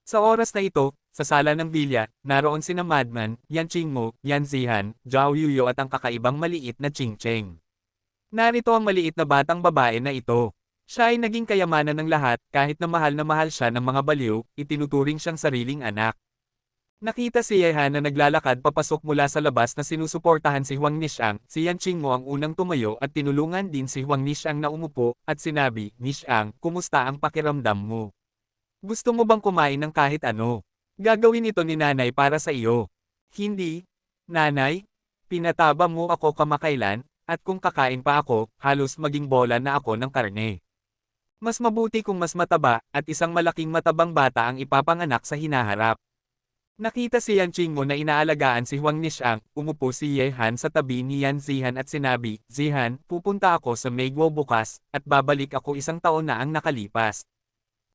Sa oras na ito, sa sala ng villa, naroon sina Madman, Yan Qingmo, Yan Zihan, Zhao Yuyo at ang kakaibang maliit na Ching Cheng. Narito ang maliit na batang babae na ito. Siya ay naging kayamanan ng lahat, kahit na mahal siya ng mga baliw, itinuturing siyang sariling anak. Nakita si Ye Han na naglalakad papasok mula sa labas na sinusuportahan si Huang Nishang, si Yan Qingmo ang unang tumayo at tinulungan din si Huang Nishang na umupo, at sinabi, Nishang, kumusta ang pakiramdam mo? Gusto mo bang kumain ng kahit ano? Gagawin ito ni nanay para sa iyo. Hindi, nanay? Pinataba mo ako kamakailan, at kung kakain pa ako, halos maging bola na ako ng karne. Mas mabuti kung mas mataba, at isang malaking matabang bata ang ipapanganak sa hinaharap. Nakita si Yan Qingmo na inaalagaan si Huang Nishang, umupo si Ye Han sa tabi ni Yan Zihan at sinabi, Zihan, pupunta ako sa Meiguo bukas, at babalik ako 1 taon na ang nakalipas.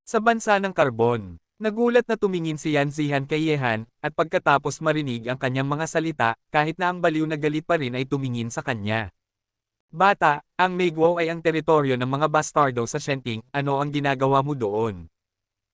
Sa bansa ng Carbon, nagulat na tumingin si Yan Zihan kay Ye Han, at pagkatapos marinig ang kanyang mga salita, kahit na ang baliw na galit pa rin ay tumingin sa kanya. Bata, ang Meiguo ay ang teritoryo ng mga bastardo sa Shenting, ano ang ginagawa mo doon?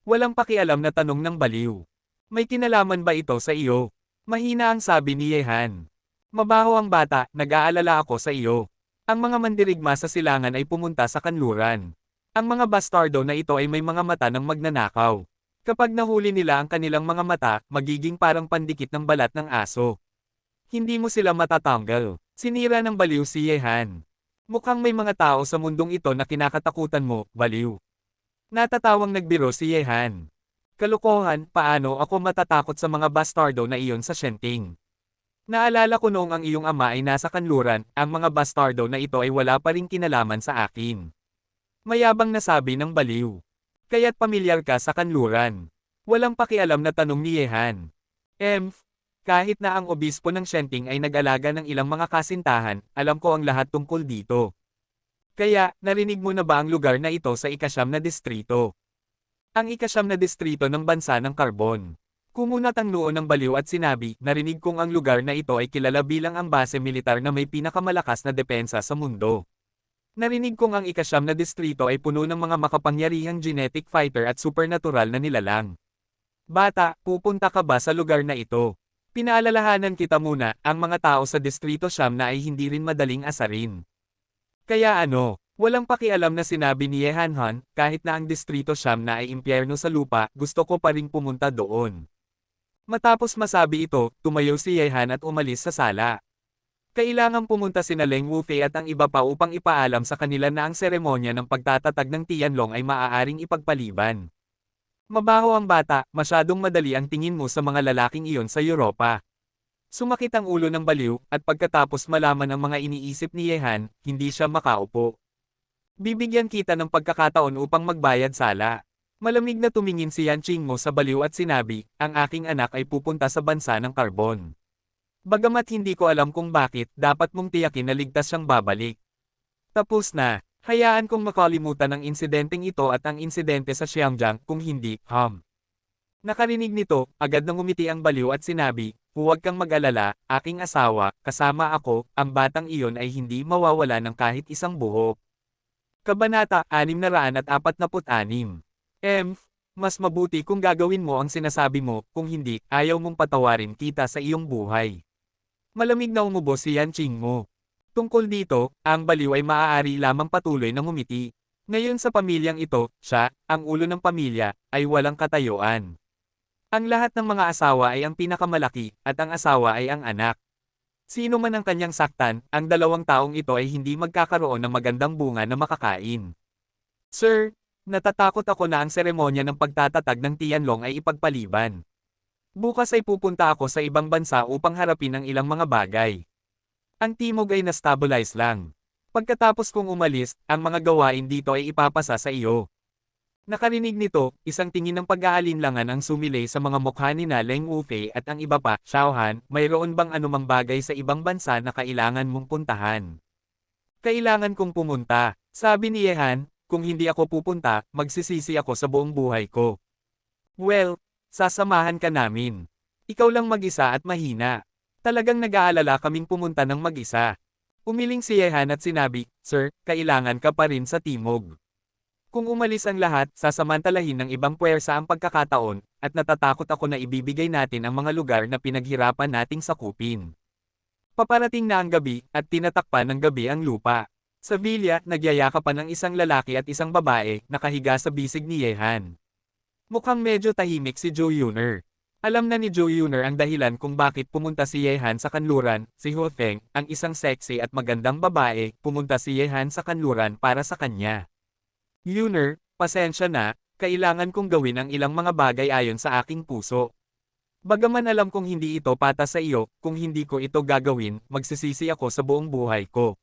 Walang pakialam na tanong ng baliw. May kinalaman ba ito sa iyo? Mahina ang sabi ni Ye Han. Mabaho ang bata, nag-aalala ako sa iyo. Ang mga mandirigma sa silangan ay pumunta sa kanluran. Ang mga bastardo na ito ay may mga mata ng magnanakaw. Kapag nahuli nila ang kanilang mga mata, magiging parang pandikit ng balat ng aso. Hindi mo sila matatanggal. Sinira ng baliw si Ye Han. Mukhang may mga tao sa mundong ito na kinakatakutan mo, baliw. Natatawang nagbiro si Ye Han. Kalokohan, paano ako matatakot sa mga bastardo na iyon sa Shenting? Naalala ko noong ang iyong ama ay nasa kanluran, ang mga bastardo na ito ay wala pa ring kinalaman sa akin. Mayabang na sabi ng baliw. Kaya't pamilyar ka sa kanluran. Walang pakialam na tanong ni Yehan. Kahit na ang obispo ng Shenting ay nag-alaga ng ilang mga kasintahan, alam ko ang lahat tungkol dito. Kaya, narinig mo na ba ang lugar na ito sa ikasyam na distrito? Ang ikasyam na distrito ng bansa ng Carbon. Kumunat ang noo ng baliw at sinabi, narinig kong ang lugar na ito ay kilala bilang ang base militar na may pinakamalakas na depensa sa mundo. Narinig kong ang ikasyam na distrito ay puno ng mga makapangyarihang genetic fighter at supernatural na nilalang. Bata, pupunta ka ba sa lugar na ito? Pinaalalahanan kita muna, ang mga tao sa distrito siyam na ay hindi rin madaling asarin. Kaya ano, walang pakialam na sinabi ni Yehanhan, kahit na ang distrito siyam na ay impyerno sa lupa, gusto ko pa ring pumunta doon. Matapos masabi ito, tumayo si Yehan at umalis sa sala. Kailangang pumunta sina Leng Wufei at ang iba pa upang ipaalam sa kanila na ang seremonya ng pagtatatag ng Tianlong ay maaaring ipagpaliban. Mabaho ang bata, masyadong madali ang tingin mo sa mga lalaking iyon sa Europa. Sumakit ang ulo ng baliw, at pagkatapos malaman ang mga iniisip ni Yehan, hindi siya makaupo. Bibigyan kita ng pagkakataon upang magbayad sala. Malamig na tumingin si Yan Qingmo sa baliw at sinabi, ang aking anak ay pupunta sa bansa ng Carbon. Bagamat hindi ko alam kung bakit, dapat mong tiyakin na ligtas siyang babalik. Tapos na, hayaan kong makalimutan ang insidenteng ito at ang insidente sa Xiangjiang, kung hindi, Nakarinig nito, agad nang ngumiti ang baliw at sinabi, huwag kang mag-alala, aking asawa, kasama ako, ang batang iyon ay hindi mawawala ng kahit isang buhok. Kabanata 646. Mas mabuti kung gagawin mo ang sinasabi mo, kung hindi, ayaw mong patawarin kita sa iyong buhay. Malamig na umubo si Yan Qingmo. Tungkol dito, ang baliw ay maaari lamang patuloy na ngumiti. Ngayon sa pamilyang ito, siya, ang ulo ng pamilya, ay walang katayuan. Ang lahat ng mga asawa ay ang pinakamalaki, at ang asawa ay ang anak. Sino man ang kanyang saktan, ang dalawang taong ito ay hindi magkakaroon ng magandang bunga na makakain. Sir, natatakot ako na ang seremonya ng pagtatatag ng Tianlong ay ipagpaliban. Bukas ay pupunta ako sa ibang bansa upang harapin ang ilang mga bagay. Ang timog ay na-stabilize lang. Pagkatapos kong umalis, ang mga gawain dito ay ipapasa sa iyo. Nakarinig nito, isang tingin ng pag-aalinlangan ang sumilay sa mga mukha ni na Leng Wufei at ang iba pa, Xiaohan, mayroon bang anumang bagay sa ibang bansa na kailangan mong puntahan? Kailangan kong pumunta, sabi ni Yehan. Kung hindi ako pupunta, magsisisi ako sa buong buhay ko. Well, sasamahan ka namin. Ikaw lang mag-isa at mahina. Talagang nag-aalala kaming pumunta ng mag-isa. Umiling si Yehan at sinabi, Sir, kailangan ka pa rin sa timog. Kung umalis ang lahat, sasamantalahin ng ibang puwersa ang pagkakataon, at natatakot ako na ibibigay natin ang mga lugar na pinaghirapan nating sakupin. Paparating na ang gabi, at tinatakpan ng gabi ang lupa. Sa villa, nagyayakapan ng isang lalaki at isang babae, nakahiga sa bisig ni Yehan. Mukhang medyo tahimik si Zhou Yuner. Alam na ni Zhou Yuner ang dahilan kung bakit pumunta si Yehan sa kanluran. Si Hu Feng, ang isang sexy at magandang babae, pumunta si Yehan sa kanluran para sa kanya. Yuner, pasensya na, kailangan kong gawin ang ilang mga bagay ayon sa aking puso. Bagaman alam kong hindi ito patas sa iyo, kung hindi ko ito gagawin, magsisisi ako sa buong buhay ko.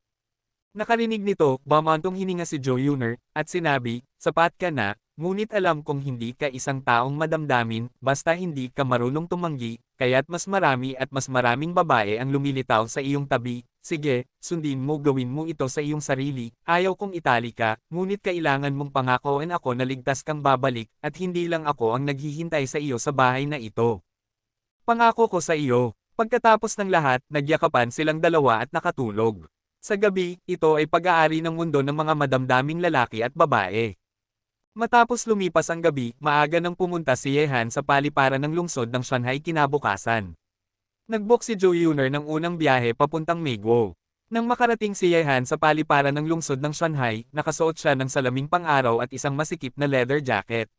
Nakarinig nito, bumantong hininga si Zhou Yuner, at sinabi, sapat ka na, ngunit alam kong hindi ka isang taong madamdamin, basta hindi ka marunong tumanggi, kaya't mas marami at mas maraming babae ang lumilitaw sa iyong tabi. Sige, sundin mo, gawin mo ito sa iyong sarili, ayaw kong itali ka, ngunit kailangan mong pangakoin ako na ligtas kang babalik, at hindi lang ako ang naghihintay sa iyo sa bahay na ito. Pangako ko sa iyo. Pagkatapos ng lahat, nagyakapan silang dalawa at nakatulog. Sa gabi, ito ay pag-aari ng mundo ng mga madamdaming lalaki at babae. Matapos lumipas ang gabi, maaga nang pumunta si Yehan sa paliparan ng lungsod ng Shanghai kinabukasan. Nag-book si Zhou Yuner ng unang biyahe papuntang Meiguo. Nang makarating si Yehan sa paliparan ng lungsod ng Shanghai, nakasuot siya ng salaming pang-araw at isang masikip na leather jacket.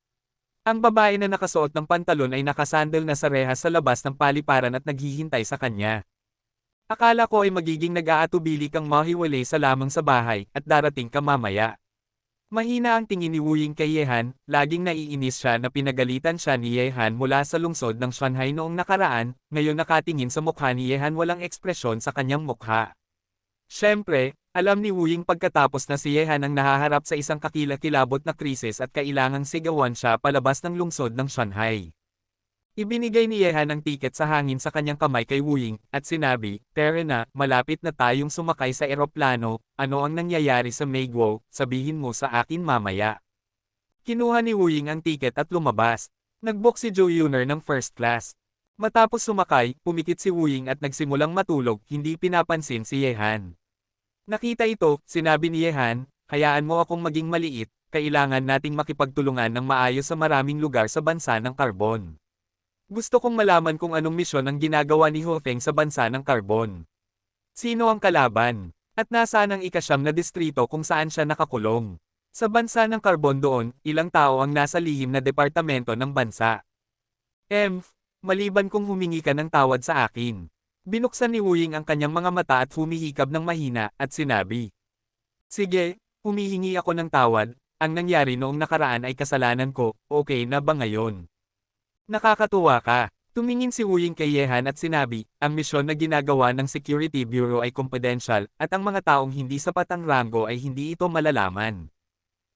Ang babae na nakasuot ng pantalon ay nakasandal na sa rehas sa labas ng paliparan at naghihintay sa kanya. Akala ko ay magiging nag-aatubili kang mahiwalay sa lamang sa bahay, at darating ka mamaya. Mahina ang tingin ni Wu Ying kay Yehan, laging naiinis siya na pinagalitan siya ni Yehan mula sa lungsod ng Shanghai noong nakaraan, ngayon nakatingin sa mukha ni Yehan walang ekspresyon sa kanyang mukha. Siyempre, alam ni Wu Ying pagkatapos na si Yehan ang nahaharap sa isang kakilakilabot na krisis at kailangang sigawan siya palabas ng lungsod ng Shanghai. Ibinigay ni Yehan ang tiket sa hangin sa kanyang kamay kay Wu Ying, at sinabi, "Tara na, malapit na tayong sumakay sa eroplano, ano ang nangyayari sa Meiguo, sabihin mo sa akin mamaya." Kinuha ni Wu Ying ang tiket at lumabas. Nag-book si Zhou Yuner ng first class. Matapos sumakay, pumikit si Wu Ying at nagsimulang matulog, hindi pinapansin si Yehan. Nakita ito, sinabi ni Yehan, "Hayaan mo akong maging maliit, kailangan nating makipagtulungan ng maayos sa maraming lugar sa bansa ng Carbon. Gusto kong malaman kung anong misyon ang ginagawa ni Ho Feng sa bansa ng Carbon. Sino ang kalaban? At nasaan ang ika-9 na distrito kung saan siya nakakulong? Sa bansa ng Carbon doon, ilang tao ang nasa lihim na departamento ng bansa. Maliban kung humingi ka ng tawad sa akin." Binuksan ni Wu Ying ang kanyang mga mata at humihikab ng mahina, at sinabi, "Sige, humihingi ako ng tawad, ang nangyari noong nakaraan ay kasalanan ko, okay na ba ngayon?" Nakakatuwa ka. Tumingin si Wu Ying kay Yehan at sinabi, "Ang misyon na ginagawa ng Security Bureau ay confidential, at ang mga taong hindi sapat ang rango ay hindi ito malalaman."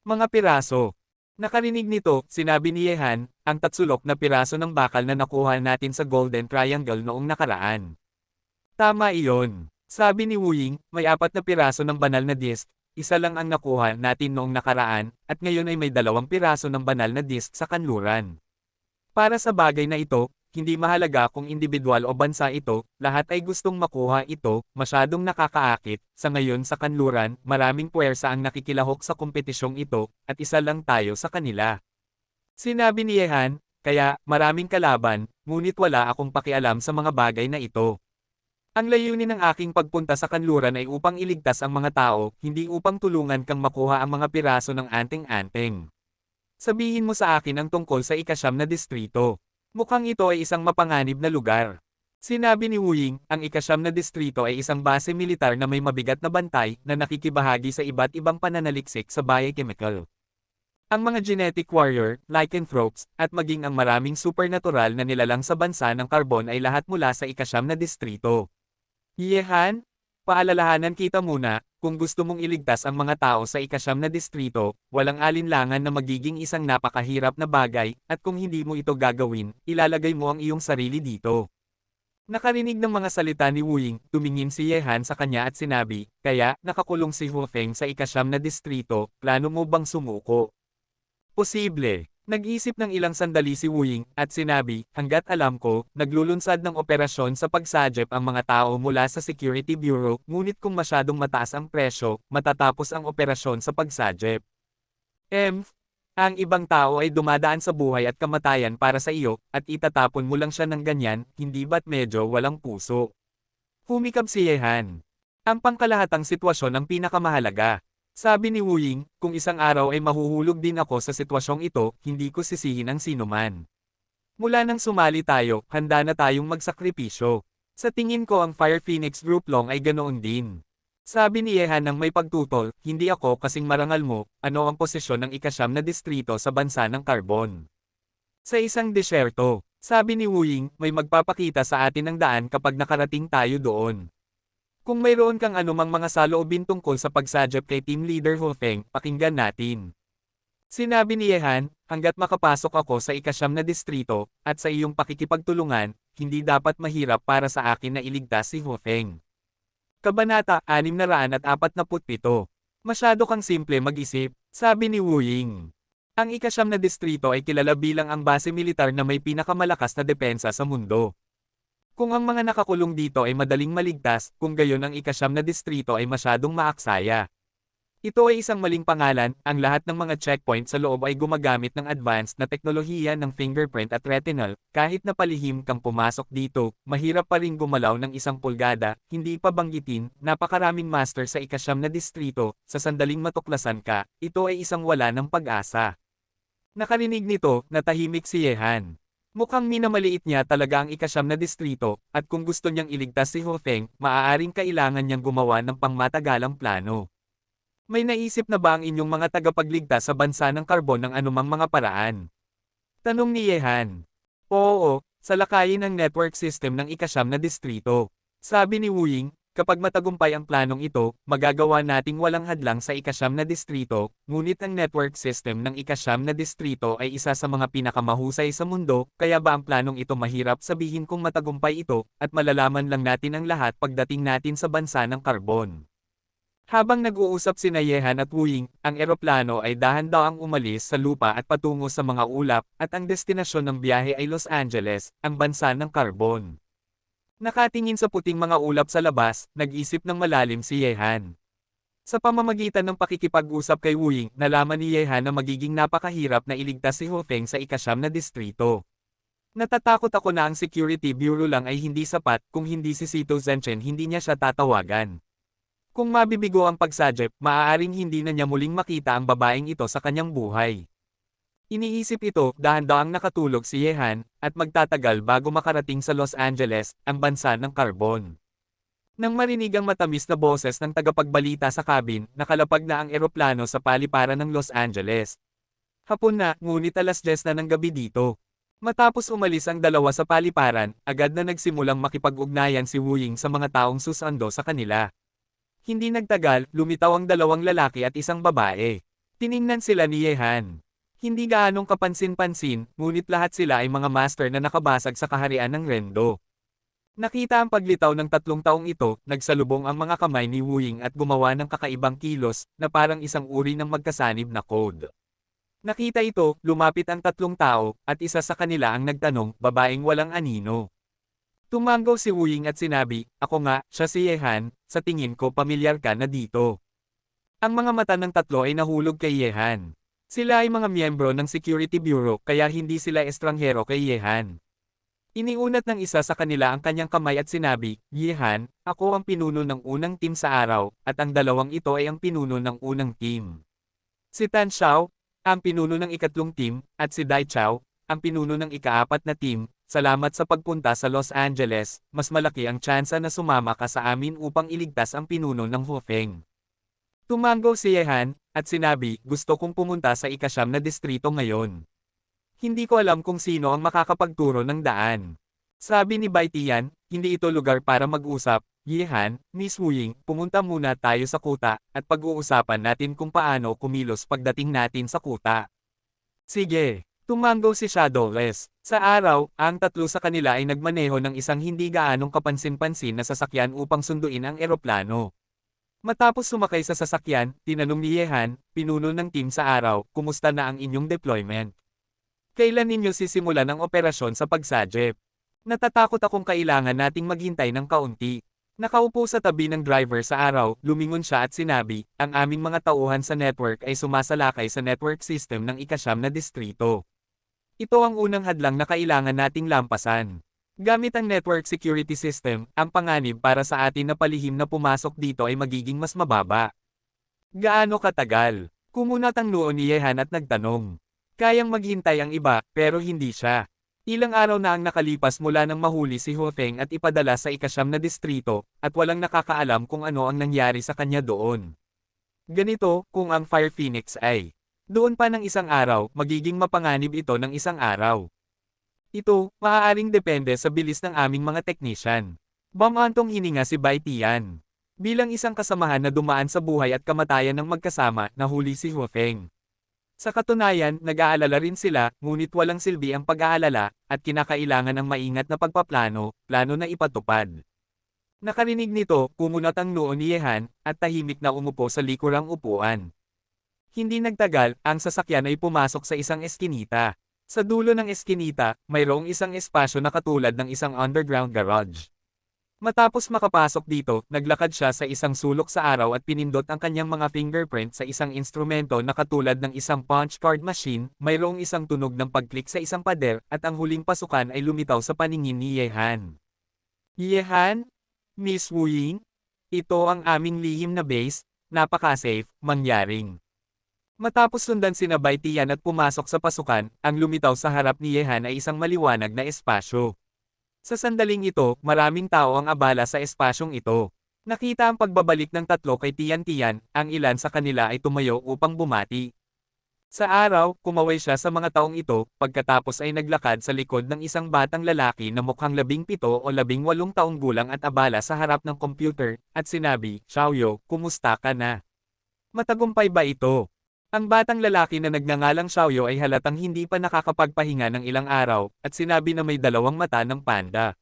Mga piraso. Nakarinig nito, sinabi ni Yehan, "Ang tatsulok na piraso ng bakal na nakuha natin sa Golden Triangle noong nakaraan." Tama iyon. Sabi ni Wu Ying, "May 4 na piraso ng banal na disk, isa lang ang nakuha natin noong nakaraan, at ngayon ay may 2 piraso ng banal na disk sa kanluran. Para sa bagay na ito, hindi mahalaga kung individual o bansa ito, lahat ay gustong makuha ito, masyadong nakakaakit, sa ngayon sa kanluran, maraming puwersa ang nakikilahok sa kompetisyong ito, at isa lang tayo sa kanila." Sinabi ni Yehan, "Kaya, maraming kalaban, ngunit wala akong pakialam sa mga bagay na ito. Ang layunin ng aking pagpunta sa kanluran ay upang iligtas ang mga tao, hindi upang tulungan kang makuha ang mga piraso ng anting-anting. Sabihin mo sa akin ang tungkol sa ika-9 na distrito. Mukhang ito ay isang mapanganib na lugar." Sinabi ni Wu Ying, "Ang ika-9 na distrito ay isang base militar na may mabigat na bantay na nakikibahagi sa iba't ibang pananaliksik sa biochemical. Ang mga genetic warrior, lycanthropes, at maging ang maraming supernatural na nilalang sa bansa ng Carbon ay lahat mula sa ika-9 na distrito. Yehan, paalalahanan kita muna, kung gusto mong iligtas ang mga tao sa ika-9 na distrito, walang alinlangan na magiging isang napakahirap na bagay, at kung hindi mo ito gagawin, ilalagay mo ang iyong sarili dito." Nakarinig ng mga salita ni Wu Ying, tumingin si Yehan sa kanya at sinabi, "Kaya, nakakulong si Ho Feng sa ika-9 na distrito, plano mo bang sumuko?" Posible. Nag-isip ng ilang sandali si Wu Ying, at sinabi, "Hanggat alam ko, naglulunsad ng operasyon sa pagsajep ang mga tao mula sa Security Bureau, ngunit kung masyadong mataas ang presyo, matatapos ang operasyon sa pagsajep. Ang ibang tao ay dumadaan sa buhay at kamatayan para sa iyo, at itatapon mo lang siya ng ganyan, hindi ba't medyo walang puso?" Humikab si Yehan. "Ang pangkalahatang sitwasyon ang pinakamahalaga." Sabi ni Wu Ying, "Kung isang araw ay mahuhulog din ako sa sitwasyong ito, hindi ko sisihin ang sinuman. Mula nang sumali tayo, handa na tayong magsakripisyo. Sa tingin ko ang Fire Phoenix Group Long ay ganoon din." Sabi ni Yehan ng may pagtutol, "Hindi ako kasing marangal mo, ano ang posisyon ng ika-9 na distrito sa bansa ng Carbon?" Sa isang disyerto. Sabi ni Wu Ying, "May magpapakita sa atin ng daan kapag nakarating tayo doon. Kung mayroon kang anumang mga saloobin tungkol sa pagsajep kay Team Leader Ho Feng, pakinggan natin." Sinabi ni Yehan, "Hanggat makapasok ako sa ika-9 na distrito, at sa iyong pakikipagtulungan, hindi dapat mahirap para sa akin na iligtas si Ho Feng." Kabanata 647. Masyado kang simple mag-isip, sabi ni Wu Ying. Ang ika-9 na distrito ay kilala bilang ang base militar na may pinakamalakas na depensa sa mundo. Kung ang mga nakakulong dito ay madaling maligtas, kung gayon ang ika-9 na distrito ay masyadong maaksaya. Ito ay isang maling pangalan, ang lahat ng mga checkpoint sa loob ay gumagamit ng advanced na teknolohiya ng fingerprint at retinal, kahit na palihim kang pumasok dito, mahirap pa rin gumalaw ng 1 pulgada, hindi pa banggitin, napakaraming master sa ika-9 na distrito, sa sandaling matuklasan ka, ito ay isang wala ng pag-asa. Nakarinig nito, natahimik si Yehan. Mukhang minamaliit niya talaga ang ika-9 na distrito, at kung gusto niyang iligtas si Ho Feng, maaaring kailangan niyang gumawa ng pangmatagalang plano. May naisip na ba ang inyong mga tagapagligtas sa bansa ng karbon ng anumang mga paraan? Tanong ni Yehan. Oo, salakayin ang network system ng ikasyam na distrito. Sabi ni Wu Ying, kapag matagumpay ang planong ito, magagawa nating walang hadlang sa ikasyam na distrito, ngunit ang network system ng ikasyam na distrito ay isa sa mga pinakamahusay sa mundo, kaya ba ang planong ito mahirap sabihin kung matagumpay ito, at malalaman lang natin ang lahat pagdating natin sa bansa ng karbon. Habang nag-uusap sina Yehan at Wu Ying, ang eroplano ay dahan-dahang umalis sa lupa at patungo sa mga ulap, at ang destinasyon ng biyahe ay Los Angeles, ang bansa ng karbon. Nakatingin sa puting mga ulap sa labas, nag-isip ng malalim si Yehan. Sa pamamagitan ng pakikipag-usap kay Wu Ying, nalaman ni Yehan na magiging napakahirap na iligtas si Ho Feng sa ikasyam na distrito. Natatakot ako na ang security bureau lang ay hindi sapat, kung hindi si Sito Zhenchen hindi niya siya tatawagan. Kung mabibigo ang pagsadjep, maaaring hindi na niya muling makita ang babaeng ito sa kanyang buhay. Iniisip ito, dahan-dahang nakatulog si Yehan, at magtatagal bago makarating sa Los Angeles, ang bansa ng karbon. Nang marinig ang matamis na boses ng tagapagbalita sa cabin, nakalapag na ang eroplano sa paliparan ng Los Angeles. Hapon na, ngunit alas 10 na ng gabi dito. Matapos umalis ang dalawa sa paliparan, agad na nagsimulang makipag-ugnayan si Wu Ying sa mga taong susando sa kanila. Hindi nagtagal, lumitaw ang dalawang lalaki at isang babae. Tiningnan sila ni Yehan. Hindi gaanong kapansin-pansin, ngunit lahat sila ay mga master na nakabasag sa kaharian ng Rendo. Nakita ang paglitaw ng 3 taong ito, nagsalubong ang mga kamay ni Wu Ying at gumawa ng kakaibang kilos, na parang isang uri ng magkasanib na code. Nakita ito, lumapit ang 3 tao, at isa sa kanila ang nagtanong, babaeng walang anino. Tumanggaw si Wu Ying at sinabi, ako nga, siya si Yehan, sa tingin ko pamilyar ka na dito. Ang mga mata ng 3 ay nahulog kay Yehan. Sila ay mga miyembro ng Security Bureau kaya hindi sila estranghero kay Yehan. Iniunat ng isa sa kanila ang kanyang kamay at sinabi, Yehan, ako ang pinuno ng unang team sa araw, at ang dalawang ito ay ang pinuno ng unang team. Si Tan Xiao, ang pinuno ng ikatlong team, at si Dai Chao, ang pinuno ng ika-4 na team. Salamat sa pagpunta sa Los Angeles, mas malaki ang tsansa na sumama ka sa amin upang iligtas ang pinuno ng Ho Feng. Tumanggaw si Yehan, at sinabi, gusto kong pumunta sa ikasyam na distrito ngayon. Hindi ko alam kung sino ang makakapagturo ng daan. Sabi ni Bai Tian, hindi ito lugar para mag-usap, Yehan, Miss Wu Ying, pumunta muna tayo sa kuta, at pag-uusapan natin kung paano kumilos pagdating natin sa kuta. Sige. Tumanggaw si Shadowless. Sa araw, ang 3 sa kanila ay nagmaneho ng isang hindi gaanong kapansin-pansin na sasakyan upang sunduin ang eroplano. Matapos sumakay sa sasakyan, tinanong ni Yehan, pinuno ng team sa araw, kumusta na ang inyong deployment? Kailan ninyo sisimulan ang operasyon sa pagsadjep? Natatakot akong kailangan nating maghintay ng kaunti. Nakaupo sa tabi ng driver sa araw, lumingon siya at sinabi, ang aming mga tauhan sa network ay sumasalakay sa network system ng ikasyam na distrito. Ito ang unang hadlang na kailangan nating lampasan. Gamit ang network security system, ang panganib para sa atin na palihim na pumasok dito ay magiging mas mababa. Gaano katagal? Kumunat ang noo ni Yehan at nagtanong. Kayang maghintay ang iba, pero hindi siya. Ilang araw na ang nakalipas mula nang mahuli si Ho Feng at ipadala sa ikasyam na distrito, at walang nakakaalam kung ano ang nangyari sa kanya doon. Ganito, kung ang Fire Phoenix ay doon pa ng isang araw, magiging mapanganib ito ng isang araw. Ito, maaaring depende sa bilis ng aming mga technician. Bamantong hininga si Bai Tian. Bilang isang kasamahan na dumaan sa buhay at kamatayan ng magkasama, nahuli si Ho Feng. Sa katunayan, nag-aalala rin sila, ngunit walang silbi ang pag-aalala, at kinakailangan ng maingat na pagpaplano, plano na ipatupad. Nakarinig nito, kumunat ang noo ni Yehan, at tahimik na umupo sa likurang upuan. Hindi nagtagal, ang sasakyan ay pumasok sa isang eskinita. Sa dulo ng eskinita, mayroong isang espasyo na katulad ng isang underground garage. Matapos makapasok dito, naglakad siya sa isang sulok sa araw at pinindot ang kanyang mga fingerprint sa isang instrumento na katulad ng isang punch card machine, mayroong isang tunog ng pag-click sa isang pader, at ang huling pasukan ay lumitaw sa paningin ni Yehan. Yehan? Miss Wu Ying? Ito ang aming lihim na base, napaka-safe, mangyaring. Matapos sundan sina Bai Tian at pumasok sa pasukan, ang lumitaw sa harap ni Yehan ay isang maliwanag na espasyo. Sa sandaling ito, maraming tao ang abala sa espasyong ito. Nakita ang pagbabalik ng tatlo kay Tian-Tian, ang ilan sa kanila ay tumayo upang bumati. Sa araw, kumaway siya sa mga taong ito, pagkatapos ay naglakad sa likod ng isang batang lalaki na mukhang 17 o 18 taong gulang at abala sa harap ng computer, at sinabi, Xiaoyo, kumusta ka na? Matagumpay ba ito? Ang batang lalaki na nagngangalang Xiaoyo ay halatang hindi pa nakakapagpahinga ng ilang araw, at sinabi na may dalawang mata ng panda.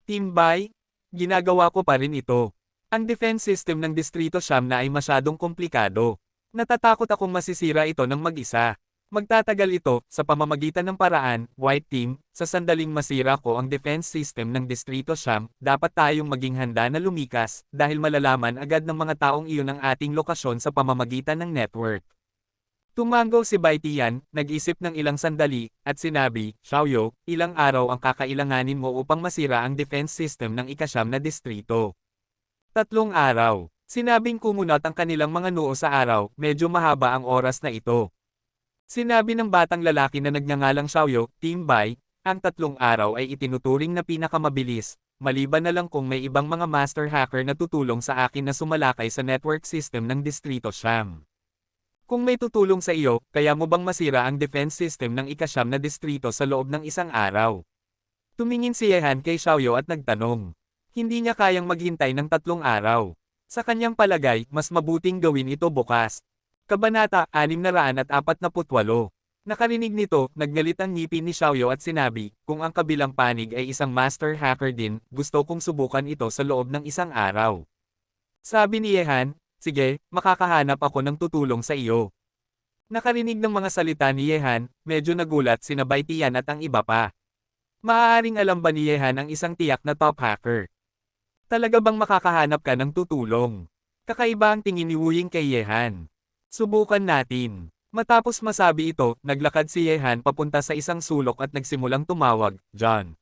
Timbay? Ginagawa ko pa rin ito. Ang defense system ng Distrito Siyam na ay masyadong komplikado. Natatakot akong masisira ito ng mag-isa. Magtatagal ito, sa pamamagitan ng paraan, White Team, sa sandaling masira ko ang defense system ng Distrito Siyam, dapat tayong maging handa na lumikas, dahil malalaman agad ng mga taong iyon ang ating lokasyon sa pamamagitan ng network. Tumango si Bai Tian, nag-isip ng ilang sandali, at sinabi, Xiaoyo, ilang araw ang kakailanganin mo upang masira ang defense system ng ika-9 na distrito. 3 araw. Sinabing kumunat ang kanilang mga noo sa araw, medyo mahaba ang oras na ito. Sinabi ng batang lalaki na nagngangalang Xiaoyo, Team Bai, ang 3 araw ay itinuturing na pinakamabilis, maliban na lang kung may ibang mga master hacker na tutulong sa akin na sumalakay sa network system ng Distrito Siyam. Kung may tutulong sa iyo, kaya mo bang masira ang defense system ng ika-9 na distrito sa loob ng 1 araw? Tumingin si Yehan kay Xiaoyo at nagtanong. Hindi niya kayang maghintay ng 3 araw. Sa kanyang palagay, mas mabuting gawin ito bukas. Kabanata 648. Nakarinig nito, nagngalit ang ngipin ni Xiaoyo at sinabi, kung ang kabilang panig ay isang master hacker din, gusto kong subukan ito sa loob ng 1 araw. Sabi ni Yehan, sige, makakahanap ako ng tutulong sa iyo. Nakarinig ng mga salita ni Yehan, medyo nagulat sina Bai Tian at ang iba pa. Maaaring alam ba ni Yehan ang isang tiyak na top hacker? Talaga bang makakahanap ka ng tutulong? Kakaiba ang tingin ni Wu Ying kay Yehan. Subukan natin. Matapos masabi ito, naglakad si Yehan papunta sa isang sulok at nagsimulang tumawag, John.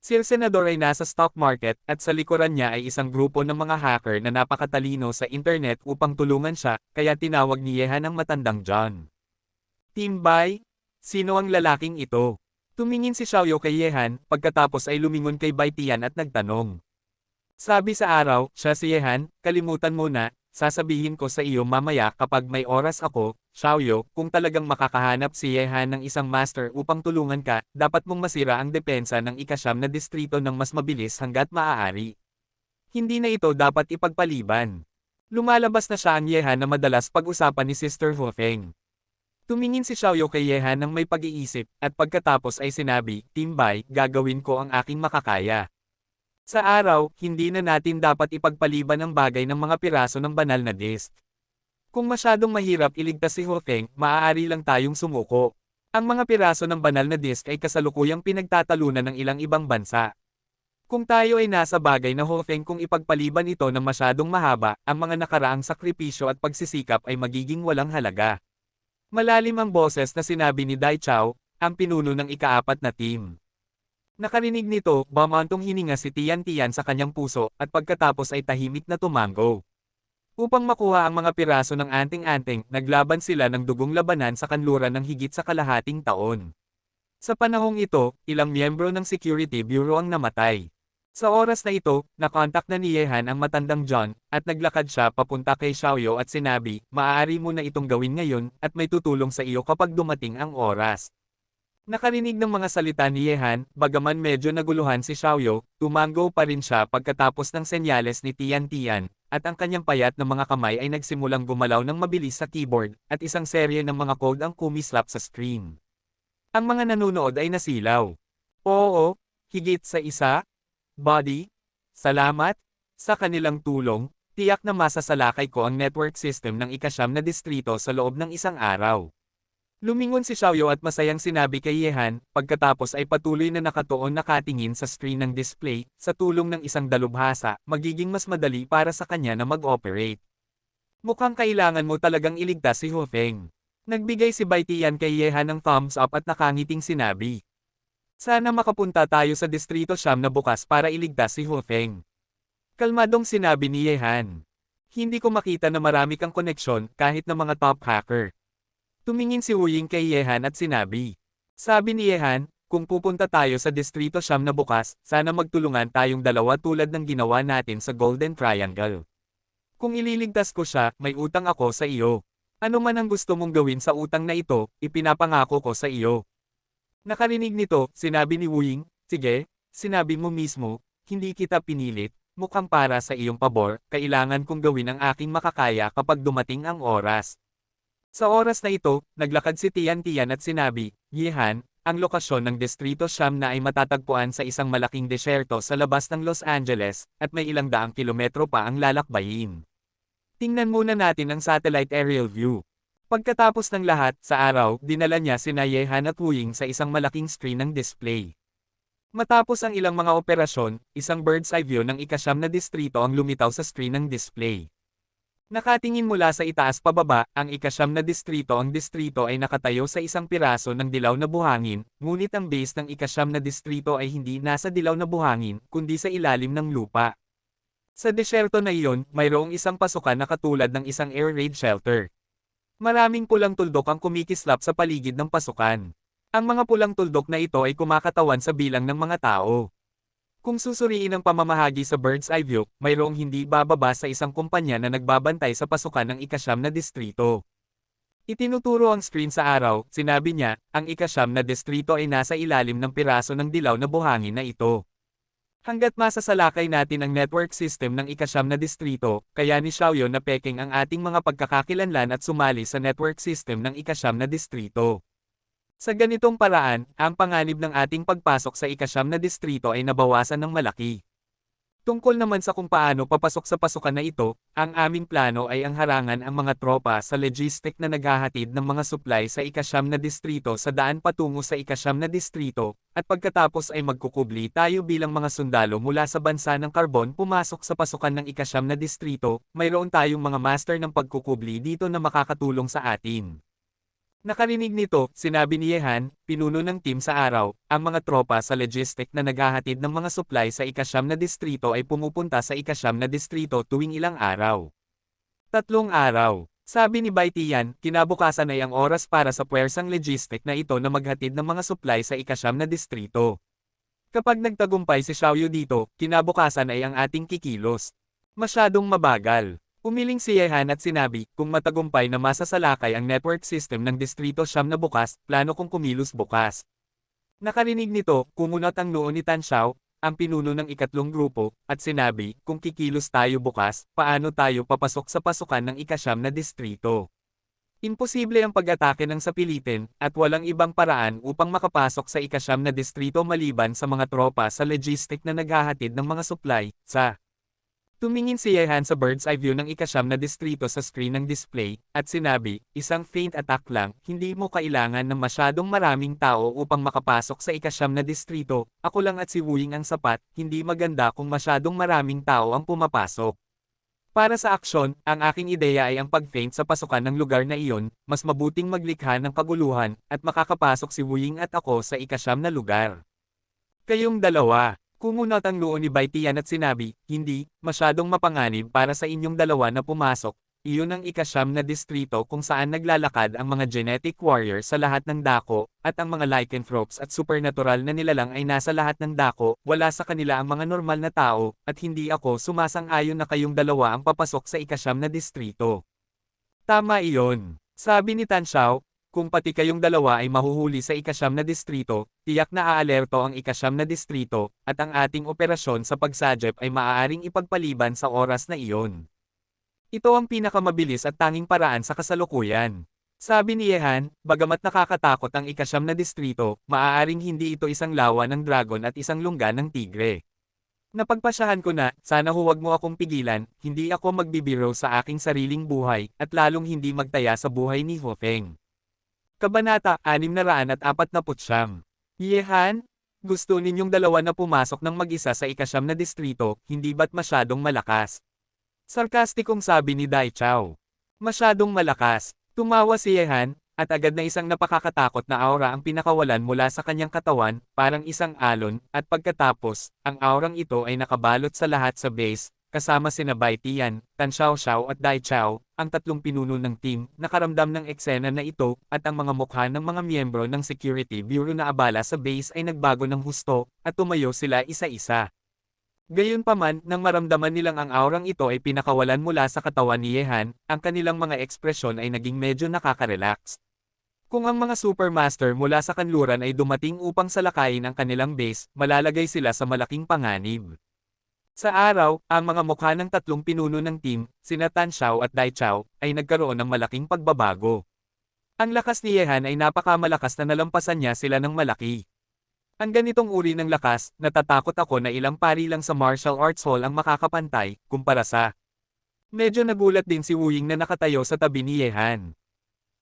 Si Senador ay nasa stock market at sa likuran niya ay isang grupo ng mga hacker na napakatalino sa internet upang tulungan siya, kaya tinawag ni Yehan ang matandang John. Team Bai? Sino ang lalaking ito? Tumingin si Xiaoyo kay Yehan, pagkatapos ay lumingon kay Bai Tian at nagtanong. Sabi sa araw, siya si Yehan, kalimutan mo na, sasabihin ko sa iyo mamaya kapag may oras ako, Xiaoyo, kung talagang makakahanap si Yehan ng isang master upang tulungan ka, dapat mong masira ang depensa ng ika-9 na distrito ng mas mabilis hanggat maaari. Hindi na ito dapat ipagpaliban. Lumalabas na siya ang Yehan na madalas pag-usapan ni Sister Hu Feng. Tumingin si Xiaoyo kay Yehan ng may pag-iisip, at pagkatapos ay sinabi, Team Bai, gagawin ko ang aking makakaya. Sa araw, hindi na natin dapat ipagpaliban ang bagay ng mga piraso ng banal na disk. Kung masyadong mahirap iligtas si Hu Feng, maaari lang tayong sumuko. Ang mga piraso ng banal na disk ay kasalukuyang pinagtatalunan ng ilang ibang bansa. Kung tayo ay nasa bagay na Hu Feng kung ipagpaliban ito ng masyadong mahaba, ang mga nakaraang sakripisyo at pagsisikap ay magiging walang halaga. Malalim ang boses na sinabi ni Dai Chao, ang pinuno ng ika-4 na team. Nakarinig nito, bumantong hininga si Tian-Tian sa kanyang puso, at pagkatapos ay tahimik na tumango. Upang makuha ang mga piraso ng anting-anting, naglaban sila ng dugong labanan sa kanluran ng higit sa kalahating taon. Sa panahong ito, ilang miyembro ng Security Bureau ang namatay. Sa oras na ito, nakontak na ni Yehan ang matandang John, at naglakad siya papunta kay Xiaoyo at sinabi, maaari mo na itong gawin ngayon, at may tutulong sa iyo kapag dumating ang oras. Nakarinig ng mga salita ni Yehan, bagaman medyo naguluhan si Xiaoyo, tumango pa rin siya pagkatapos ng senyales ni Tian-Tian, at ang kanyang payat na mga kamay ay nagsimulang gumalaw ng mabilis sa keyboard, at isang serye ng mga code ang kumislap sa screen. Ang mga nanonood ay nasilaw. Oo, higit sa isa? Body? Salamat? Sa kanilang tulong, tiyak na masasalakay ko ang network system ng ika-9 na distrito sa loob ng 1 araw. Lumingon si Xiaoyo at masayang sinabi kay Yehan, pagkatapos ay patuloy na nakatuon nakatingin sa screen ng display, sa tulong ng isang dalubhasa, magiging mas madali para sa kanya na mag-operate. Mukhang kailangan mo talagang iligtas si Hu Feng. Nagbigay si Bai Tian kay Yehan ng thumbs up at nakangiting sinabi. Sana makapunta tayo sa Distrito Siyam na bukas para iligtas si Hu Feng. Kalmadong sinabi ni Yehan. Hindi ko makita na marami kang koneksyon kahit na mga top hacker. Tumingin si Wu Ying kay Yehan at sinabi. Sabi ni Yehan, kung pupunta tayo sa Distrito Siyam na bukas, sana magtulungan tayong dalawa tulad ng ginawa natin sa Golden Triangle. Kung ililigtas ko siya, may utang ako sa iyo. Ano man ang gusto mong gawin sa utang na ito, ipinapangako ko sa iyo. Nakarinig nito, sinabi ni Wuying, sige, sinabi mo mismo, hindi kita pinilit, mukhang para sa iyong pabor, kailangan kong gawin ang aking makakaya kapag dumating ang oras. Sa oras na ito, naglakad si Tian at sinabi, Yehan, ang lokasyon ng Distrito Siyam na ay matatagpuan sa isang malaking desyerto sa labas ng Los Angeles, at may ilang daang kilometro pa ang lalakbayin. Tingnan muna natin ang satellite aerial view. Pagkatapos ng lahat, sa araw, dinala niya sina Yehan at Wuying sa isang malaking screen ng display. Matapos ang ilang mga operasyon, isang bird's eye view ng ika-siyam na distrito ang lumitaw sa screen ng display. Nakatingin mula sa itaas pababa, ang ika-siyam na distrito ay nakatayo sa isang piraso ng dilaw na buhangin, ngunit ang base ng ika-siyam na distrito ay hindi nasa dilaw na buhangin, kundi sa ilalim ng lupa. Sa desyerto na iyon, mayroong isang pasukan na katulad ng isang air raid shelter. Maraming pulang tuldok ang kumikislap sa paligid ng pasukan. Ang mga pulang tuldok na ito ay kumakatawan sa bilang ng mga tao. Kung susuriin ang pamamahagi sa bird's eye view, mayroong hindi bababa sa isang kumpanya na nagbabantay sa pasukan ng ika-siyam na distrito. Itinuturo ang screen sa araw, sinabi niya, ang ika-siyam na distrito ay nasa ilalim ng piraso ng dilaw na buhangin na ito. Hanggat masasalakay natin ang network system ng ika-siyam na distrito, kaya ni Xiaoyun na peking ang ating mga pagkakakilanlan at sumali sa network system ng ika-siyam na distrito. Sa ganitong paraan, ang panganib ng ating pagpasok sa ika-siyam na distrito ay nabawasan ng malaki. Tungkol naman sa kung paano papasok sa pasukan na ito, ang aming plano ay ang harangan ang mga tropa sa logistic na naghahatid ng mga supply sa ika-siyam na distrito sa daan patungo sa ika-siyam na distrito, at pagkatapos ay magkukubli tayo bilang mga sundalo mula sa bansa ng Carbon pumasok sa pasukan ng ika-siyam na distrito, mayroon tayong mga master ng pagkukubli dito na makakatulong sa atin. Nakarinig nito, sinabi ni Yehan, pinuno ng team sa araw, ang mga tropa sa logistic na naghahatid ng mga supply sa ika-siyam na distrito ay pumupunta sa ika-siyam na distrito tuwing ilang araw. 3 araw. Sabi ni Bai Tian, kinabukasan ay ang oras para sa puwersang logistic na ito na maghatid ng mga supply sa ika-siyam na distrito. Kapag nagtagumpay si Xiaoyu dito, kinabukasan ay ang ating kikilos. Masyadong mabagal. Umiling si Yehan at sinabi, kung matagumpay na masasalakay ang network system ng Distrito Siyam na bukas, plano kong kumilos bukas. Nakarinig nito, kumunot ang noo ni Tan Xiao, ang pinuno ng ikatlong grupo, at sinabi, kung kikilos tayo bukas, paano tayo papasok sa pasukan ng ika-siyam na distrito? Imposible ang pag-atake ng sapilitin, at walang ibang paraan upang makapasok sa ika-siyam na distrito maliban sa mga tropa sa logistic na naghahatid ng mga supply, sa Tumingin si Yehan sa bird's eye view ng ika-siyam na distrito sa screen ng display, at sinabi, isang feint attack lang, hindi mo kailangan ng masyadong maraming tao upang makapasok sa ika-siyam na distrito, ako lang at si Wuying ang sapat, hindi maganda kung masyadong maraming tao ang pumapasok. Para sa aksyon, ang aking ideya ay ang pag-feint sa pasukan ng lugar na iyon, mas mabuting maglikha ng kaguluhan, at makakapasok si Wuying at ako sa ika-siyam na lugar. Kayong dalawa. Kumunot ang noo ni Bai Tian at sinabi, hindi, masyadong mapanganib para sa inyong dalawa na pumasok, iyon ang ika-siyam na distrito kung saan naglalakad ang mga genetic warrior sa lahat ng dako, at ang mga lycanthropes at supernatural na nilalang ay nasa lahat ng dako, wala sa kanila ang mga normal na tao, at hindi ako sumasang-ayon na kayong dalawa ang papasok sa ika-siyam na distrito. Tama iyon. Sabi ni Tan Xiao, kung pati kayong dalawa ay mahuhuli sa ika-siyam na distrito, tiyak na aalerto ang ika-siyam na distrito, at ang ating operasyon sa pagsajep ay maaaring ipagpaliban sa oras na iyon. Ito ang pinakamabilis at tanging paraan sa kasalukuyan. Sabi ni Yehan, bagamat nakakatakot ang ika-siyam na distrito, maaaring hindi ito isang lawa ng dragon at isang lungga ng tigre. Napagpasyahan ko na, sana huwag mo akong pigilan, hindi ako magbibiro sa aking sariling buhay, at lalong hindi magtaya sa buhay ni Hu Feng. Kabanata 649. Yehan, gusto ninyong dalawa na pumasok ng mag-isa sa ika-siyam na distrito, hindi ba't masyadong malakas? Sarkastikong sabi ni Dai Chao. Masyadong malakas. Tumawa si Yehan, at agad na isang napakakatakot na aura ang pinakawalan mula sa kanyang katawan, parang isang alon, at pagkatapos, ang aurang ito ay nakabalot sa lahat sa base, kasama sina Bai Tian, Tan Xiao at Dai Chao, ang tatlong pinuno ng team, nakaramdam ng eksena na ito, at ang mga mukha ng mga miyembro ng Security Bureau na abala sa base ay nagbago ng husto, at tumayo sila isa-isa. Gayunpaman, nang maramdaman nilang ang aurang ito ay pinakawalan mula sa katawan ni Yehan, ang kanilang mga ekspresyon ay naging medyo nakaka-relax. Kung ang mga Supermaster mula sa kanluran ay dumating upang salakayin ang kanilang base, malalagay sila sa malaking panganib. Sa araw, ang mga mukha ng tatlong pinuno ng team, sina Tan Xiao at Dai Chao, ay nagkaroon ng malaking pagbabago. Ang lakas ni Yehan ay napakamalakas na nalampasan niya sila ng malaki. Ang ganitong uri ng lakas, natatakot ako na ilang pari lang sa martial arts hall ang makakapantay, kumpara sa. Medyo nagulat din si Wu Ying na nakatayo sa tabi ni Yehan.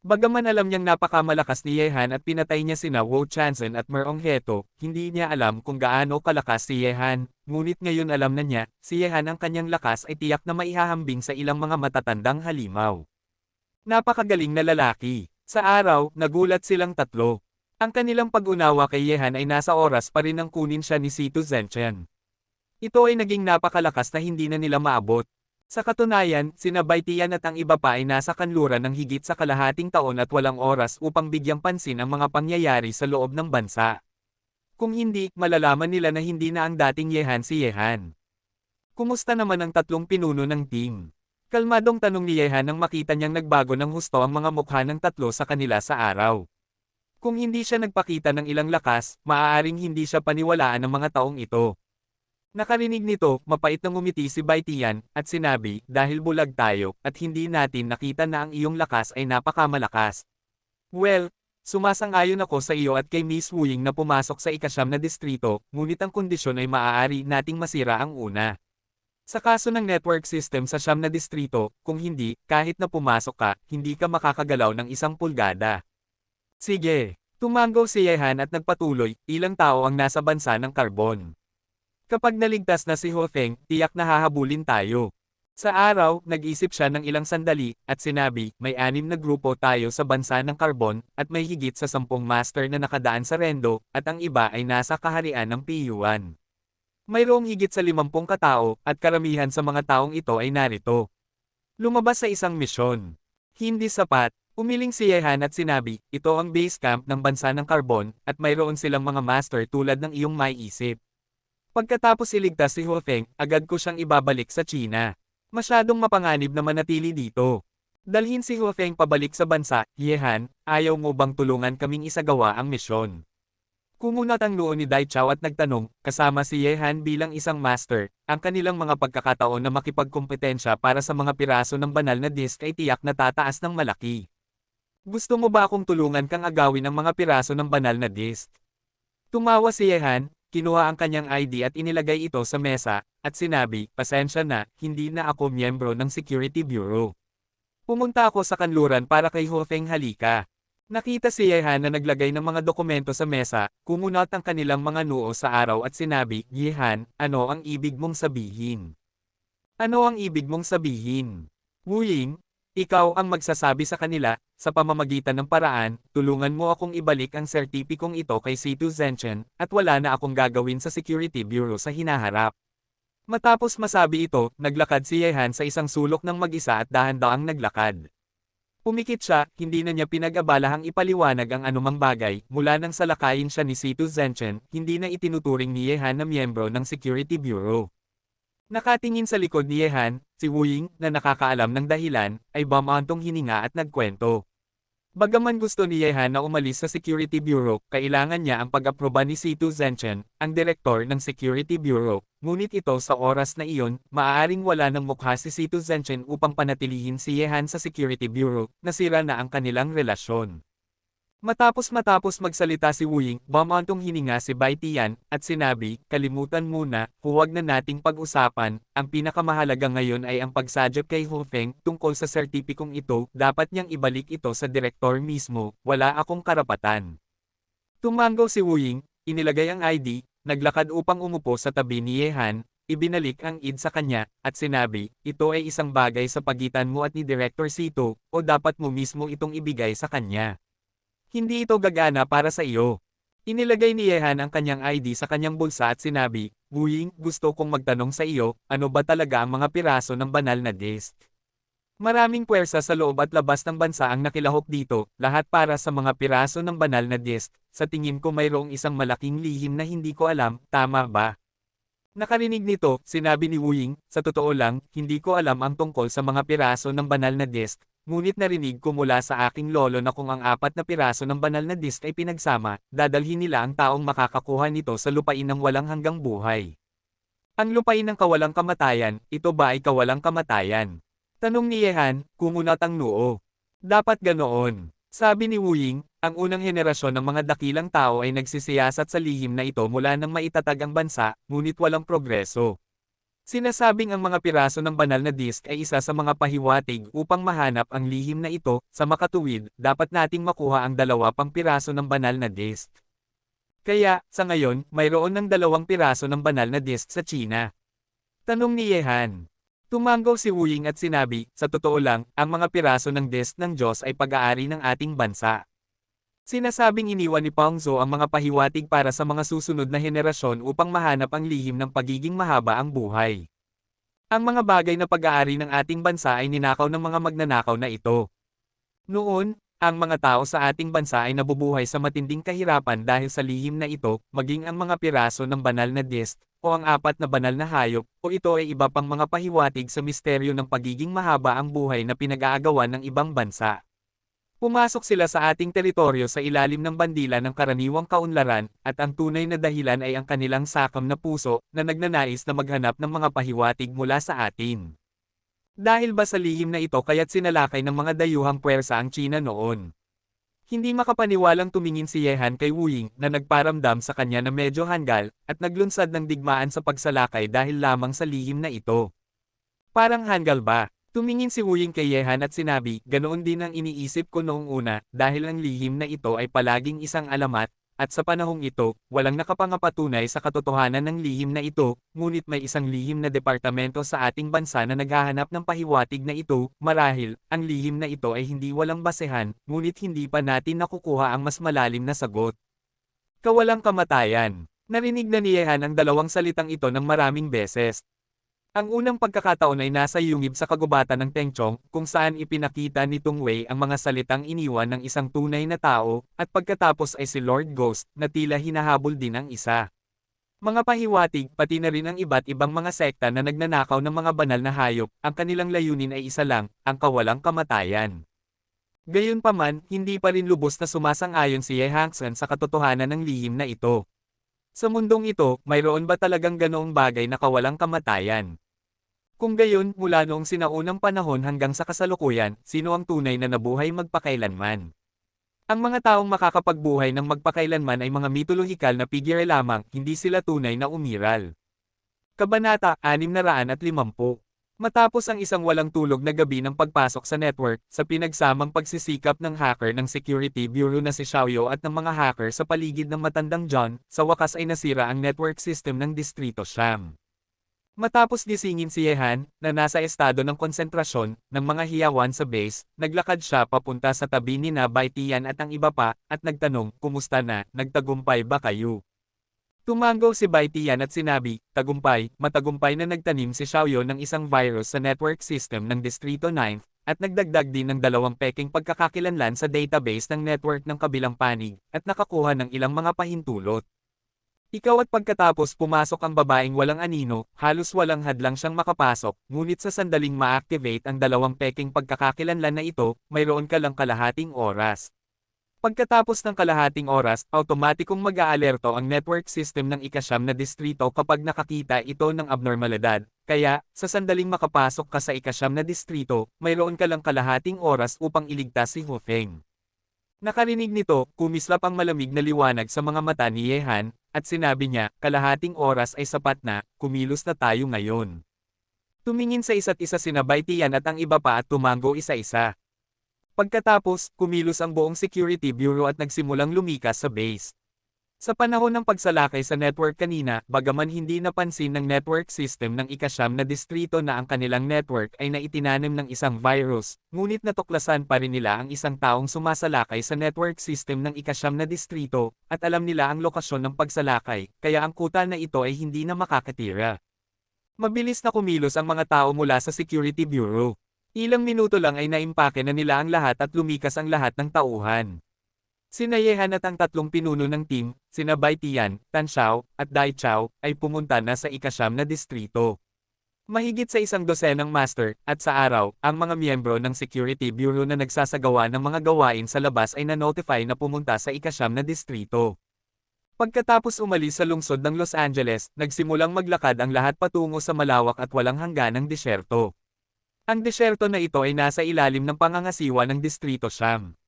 Bagaman alam niyang napakamalakas ni Yehan at pinatay niya sina Wu Chanzen at Merong Heto, hindi niya alam kung gaano kalakas si Yehan, ngunit ngayon alam na niya, si Yehan ang kanyang lakas ay tiyak na maihahambing sa ilang mga matatandang halimaw. Napakagaling na lalaki. Sa araw, nagulat silang tatlo. Ang kanilang pag-unawa kay Yehan ay nasa oras pa rin nang kunin siya ni Situ Zhenchen. Ito ay naging napakalakas na hindi na nila maabot. Sa katunayan, sina Bai Tian at ang iba pa ay nasa kanluran ng higit sa kalahating taon at walang oras upang bigyang pansin ang mga pangyayari sa loob ng bansa. Kung hindi, malalaman nila na hindi na ang dating Yehan si Yehan. Kumusta naman ang tatlong pinuno ng team? Kalmadong tanong ni Yehan nang makita niyang nagbago ng husto ang mga mukha ng tatlo sa kanila sa araw. Kung hindi siya nagpakita ng ilang lakas, maaaring hindi siya paniwalaan ng mga taong ito. Nakarinig nito, mapait na ngumiti si Bai Tian, at sinabi, dahil bulag tayo, at hindi natin nakita na ang iyong lakas ay napakamalakas. Well, sumasang-ayon ako sa iyo at kay Miss Wu Ying na pumasok sa ikasyam na distrito, ngunit ang kondisyon ay maaari nating masira ang una. Sa kaso ng network system sa siyam na distrito, kung hindi, kahit na pumasok ka, hindi ka makakagalaw ng 1 pulgada. Sige, tumanggo si Yehan at nagpatuloy, ilang tao ang nasa bansa ng karbon. Kapag naligtas na si Ho Feng, tiyak na hahabulin tayo. Sa araw, nag-isip siya ng ilang sandali, at sinabi, may 6 na grupo tayo sa bansa ng karbon, at may higit sa 10 master na nakadaan sa rendo, at ang iba ay nasa kaharian ng Piyuan. Mayroong higit sa 50 katao, at karamihan sa mga taong ito ay narito. Lumabas sa isang misyon. Hindi sapat. Umiling si Yehan at sinabi, ito ang base camp ng bansa ng karbon, at mayroon silang mga master tulad ng iyong may isip. Pagkatapos iligtas si Ho Feng, agad ko siyang ibabalik sa China. Masyadong mapanganib na manatili dito. Dalhin si Ho Feng pabalik sa bansa, Yehan, ayaw mo bang tulungan kaming isagawa ang misyon? Kumunat ang noo ni Dai Chao at nagtanong, kasama si Yehan bilang isang master, ang kanilang mga pagkakataon na makipagkompetensya para sa mga piraso ng banal na disk ay tiyak na tataas ng malaki. Gusto mo ba akong tulungan kang agawin ang mga piraso ng banal na disk? Tumawa si Yehan, kinuha ang kanyang ID at inilagay ito sa mesa, at sinabi, pasensya na, hindi na ako miyembro ng Security Bureau. Pumunta ako sa kanluran para kay Ho Feng halika. Nakita si Yehan na naglagay ng mga dokumento sa mesa, kumunat ang kanilang mga noo sa araw at sinabi, Yehan, ano ang ibig mong sabihin? Ano ang ibig mong sabihin? Wu Ying, ikaw ang magsasabi sa kanila, sa pamamagitan ng paraan, tulungan mo akong ibalik ang sertipikong ito kay Situ Zhenchen, at wala na akong gagawin sa Security Bureau sa hinaharap. Matapos masabi ito, naglakad si Yehan sa isang sulok ng mag-isa at dahan-daang naglakad. Pumikit siya, hindi na niya pinag-abalahang ipaliwanag ang anumang bagay, mula nang salakayin siya ni Situ Zhenchen, hindi na itinuturing ni Yehan na miyembro ng Security Bureau. Nakatingin sa likod ni Yehan, si Wu Ying, na nakakaalam ng dahilan, ay bumantong hininga at nagkwento. Bagaman gusto ni Yehan na umalis sa Security Bureau, kailangan niya ang pag-aproba ni Situ Zhenchen, ang direktor ng Security Bureau, ngunit ito sa oras na iyon, maaaring wala ng mukha si Situ Zhenchen upang panatilihin si Yehan sa Security Bureau, nasira na ang kanilang relasyon. Matapos magsalita si Wu Ying, bumantong hininga si Bai Tian, at sinabi, kalimutan muna, huwag na nating pag-usapan, ang pinakamahalaga ngayon ay ang pagsadyap kay Ho Feng tungkol sa sertipikong ito, dapat niyang ibalik ito sa direktor mismo, wala akong karapatan. Tumango si Wu Ying, inilagay ang ID, naglakad upang umupo sa tabi ni Yehan, ibinalik ang ID sa kanya, at sinabi, ito ay isang bagay sa pagitan mo at ni Director Sito, o dapat mo mismo itong ibigay sa kanya. Hindi ito gagana para sa iyo. Inilagay ni Yehan ang kanyang ID sa kanyang bulsa at sinabi, Wu Ying, gusto kong magtanong sa iyo, ano ba talaga ang mga piraso ng banal na disk? Maraming puwersa sa loob at labas ng bansa ang nakilahok dito, lahat para sa mga piraso ng banal na disk. Sa tingin ko mayroong isang malaking lihim na hindi ko alam, tama ba? Nakarinig nito, sinabi ni Wu Ying, sa totoo lang, hindi ko alam ang tungkol sa mga piraso ng banal na disk, ngunit narinig ko mula sa aking lolo na kung ang 4 na piraso ng banal na disk ay pinagsama, dadalhin nila ang taong makakakuha nito sa lupain ng walang hanggang buhay. Ang lupain ng kawalang kamatayan, ito ba ay kawalang kamatayan? Tanong ni Yehan, kumunat ang noo. Dapat ganoon. Sabi ni Wu Ying, ang unang henerasyon ng mga dakilang tao ay nagsisiyasat sa lihim na ito mula nang maitatag ang bansa, ngunit walang progreso. Sinasabing ang mga piraso ng banal na disk ay isa sa mga pahiwatig upang mahanap ang lihim na ito, sa makatuwid, dapat nating makuha ang 2 pang piraso ng banal na disk. Kaya, sa ngayon, mayroon ng 2 piraso ng banal na disk sa China. Tanong ni Yehan. Tumanggaw si Wu Ying at sinabi, sa totoo lang, ang mga piraso ng disk ng Diyos ay pag-aari ng ating bansa. Sinasabing iniwan ni Pangzo ang mga pahiwatig para sa mga susunod na henerasyon upang mahanap ang lihim ng pagiging mahaba ang buhay. Ang mga bagay na pag-aari ng ating bansa ay ninakaw ng mga magnanakaw na ito. Noon, ang mga tao sa ating bansa ay nabubuhay sa matinding kahirapan dahil sa lihim na ito, maging ang mga piraso ng banal na disk, o ang 4 na banal na hayop, o ito ay iba pang mga pahiwatig sa misteryo ng pagiging mahaba ang buhay na pinag-aagawan ng ibang bansa. Pumasok sila sa ating teritoryo sa ilalim ng bandila ng karaniwang kaunlaran, at ang tunay na dahilan ay ang kanilang sakam na puso, na nagnanais na maghanap ng mga pahiwatig mula sa atin. Dahil ba sa lihim na ito kaya't sinalakay ng mga dayuhang puwersa ang China noon? Hindi makapaniwalang tumingin si Yehan kay Wu Ying na nagparamdam sa kanya na medyo hanggal, at naglunsad ng digmaan sa pagsalakay dahil lamang sa lihim na ito. Parang hanggal ba? Tumingin si Wu Ying kay Yehan at sinabi, ganoon din ang iniisip ko noong una, dahil ang lihim na ito ay palaging isang alamat, at sa panahong ito, walang nakapangapatunay sa katotohanan ng lihim na ito, ngunit may isang lihim na departamento sa ating bansa na naghahanap ng pahiwatig na ito, marahil, ang lihim na ito ay hindi walang basehan, ngunit hindi pa natin nakukuha ang mas malalim na sagot. Kawalang kamatayan. Narinig na ni Yehan ang 2 salitang ito ng maraming beses. Ang unang pagkakataon ay nasa yungib sa kagubatan ng Tengchong, kung saan ipinakita ni Tong Wei ang mga salitang iniwan ng isang tunay na tao, at pagkatapos ay si Lord Ghost, na tila hinahabol din ang isa. Mga pahiwatig, pati na rin ang iba't ibang mga sekta na nagnanakaw ng mga banal na hayop, ang kanilang layunin ay isa lang, ang kawalang kamatayan. Gayunpaman, hindi pa rin lubos na sumasang-ayon si Ye Hangsan sa katotohanan ng lihim na ito. Sa mundong ito, mayroon ba talagang ganoong bagay na kawalang kamatayan? Kung gayon, mula noong sinaunang panahon hanggang sa kasalukuyan, sino ang tunay na nabuhay magpakailanman? Ang mga taong makakapagbuhay ng magpakailanman ay mga mitolohikal na figure lamang, hindi sila tunay na umiral. Kabanata 650. Matapos ang isang walang tulog na gabi ng pagpasok sa network, sa pinagsamang pagsisikap ng hacker ng Security Bureau na si Xiaoyo at ng mga hacker sa paligid ng matandang John, sa wakas ay nasira ang network system ng Distrito Siam. Matapos gisingin si Yehan, na nasa estado ng konsentrasyon, ng mga hiyawan sa base, naglakad siya papunta sa tabi ni na Bai Tian at ang iba pa, at nagtanong, kumusta na, nagtagumpay ba kayo? Tumanggaw si Bai Tian at sinabi, tagumpay, matagumpay na nagtanim si Xiaoyo ng isang virus sa network system ng Distrito 9, at nagdagdag din ng 2 peking pagkakakilanlan sa database ng network ng kabilang panig, at nakakuha ng ilang mga pahintulot. Ikaw at pagkatapos pumasok ang babaeng walang anino, halos walang hadlang siyang makapasok, ngunit sa sandaling ma-activate ang 2 peking pagkakakilanlan na ito, mayroon ka lang kalahating oras. Pagkatapos ng kalahating oras, automatikong mag-aalerto ang network system ng ika-9 na distrito kapag nakakita ito ng abnormalidad, kaya, sa sandaling makapasok ka sa ika-9 na distrito, mayroon ka lang kalahating oras upang iligtas si Hu Feng. Nakarinig nito, kumislap ang malamig na liwanag sa mga mata ni Yehan, at sinabi niya, kalahating oras ay sapat na, kumilos na tayo ngayon. Tumingin sa isa't isa sina Bai Tian at ang iba pa at tumanggo isa-isa. Pagkatapos, kumilos ang buong Security Bureau at nagsimulang lumikas sa base. Sa panahon ng pagsalakay sa network kanina, bagaman hindi napansin ng network system ng ika-9 na distrito na ang kanilang network ay naitinanim ng isang virus, ngunit natuklasan pa rin nila ang isang taong sumasalakay sa network system ng ika-9 na distrito, at alam nila ang lokasyon ng pagsalakay, kaya ang kuta na ito ay hindi na makakatira. Mabilis na kumilos ang mga tao mula sa Security Bureau. Ilang minuto lang ay naimpake na nila ang lahat at lumikas ang lahat ng tauhan. Sina Yehan at ang tatlong pinuno ng team, sina Bai Tian, Tan Xiao, at Dai Chao, ay pumunta na sa ikasyam na distrito. Mahigit sa isang dosenang master, at sa araw, ang mga miyembro ng Security Bureau na nagsasagawa ng mga gawain sa labas ay na-notify na pumunta sa ikasyam na distrito. Pagkatapos umalis sa lungsod ng Los Angeles, nagsimulang maglakad ang lahat patungo sa malawak at walang hangganang disyerto. Ang disyerto na ito ay nasa ilalim ng pangangasiwa ng Distrito Siyam.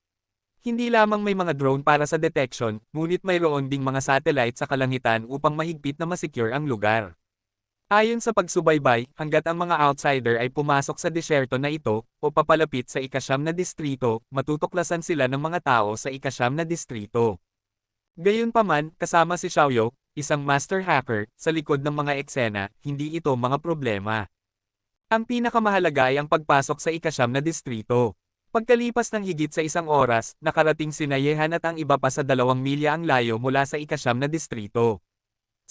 Hindi lamang may mga drone para sa detection, ngunit mayroon ding mga satellite sa kalangitan upang mahigpit na masecure ang lugar. Ayon sa pagsubaybay, hanggat ang mga outsider ay pumasok sa disyerto na ito, o papalapit sa ikasyam na distrito, matutuklasan sila ng mga tao sa ikasyam na distrito. Gayunpaman, kasama si Xiaoyo, isang master hacker, sa likod ng mga eksena, hindi ito mga problema. Ang pinakamahalaga ay ang pagpasok sa ikasyam na distrito. Pagkalipas ng higit sa isang oras, nakarating sina Yehan at ang iba pa sa 2 milya ang layo mula sa ikasyam na distrito.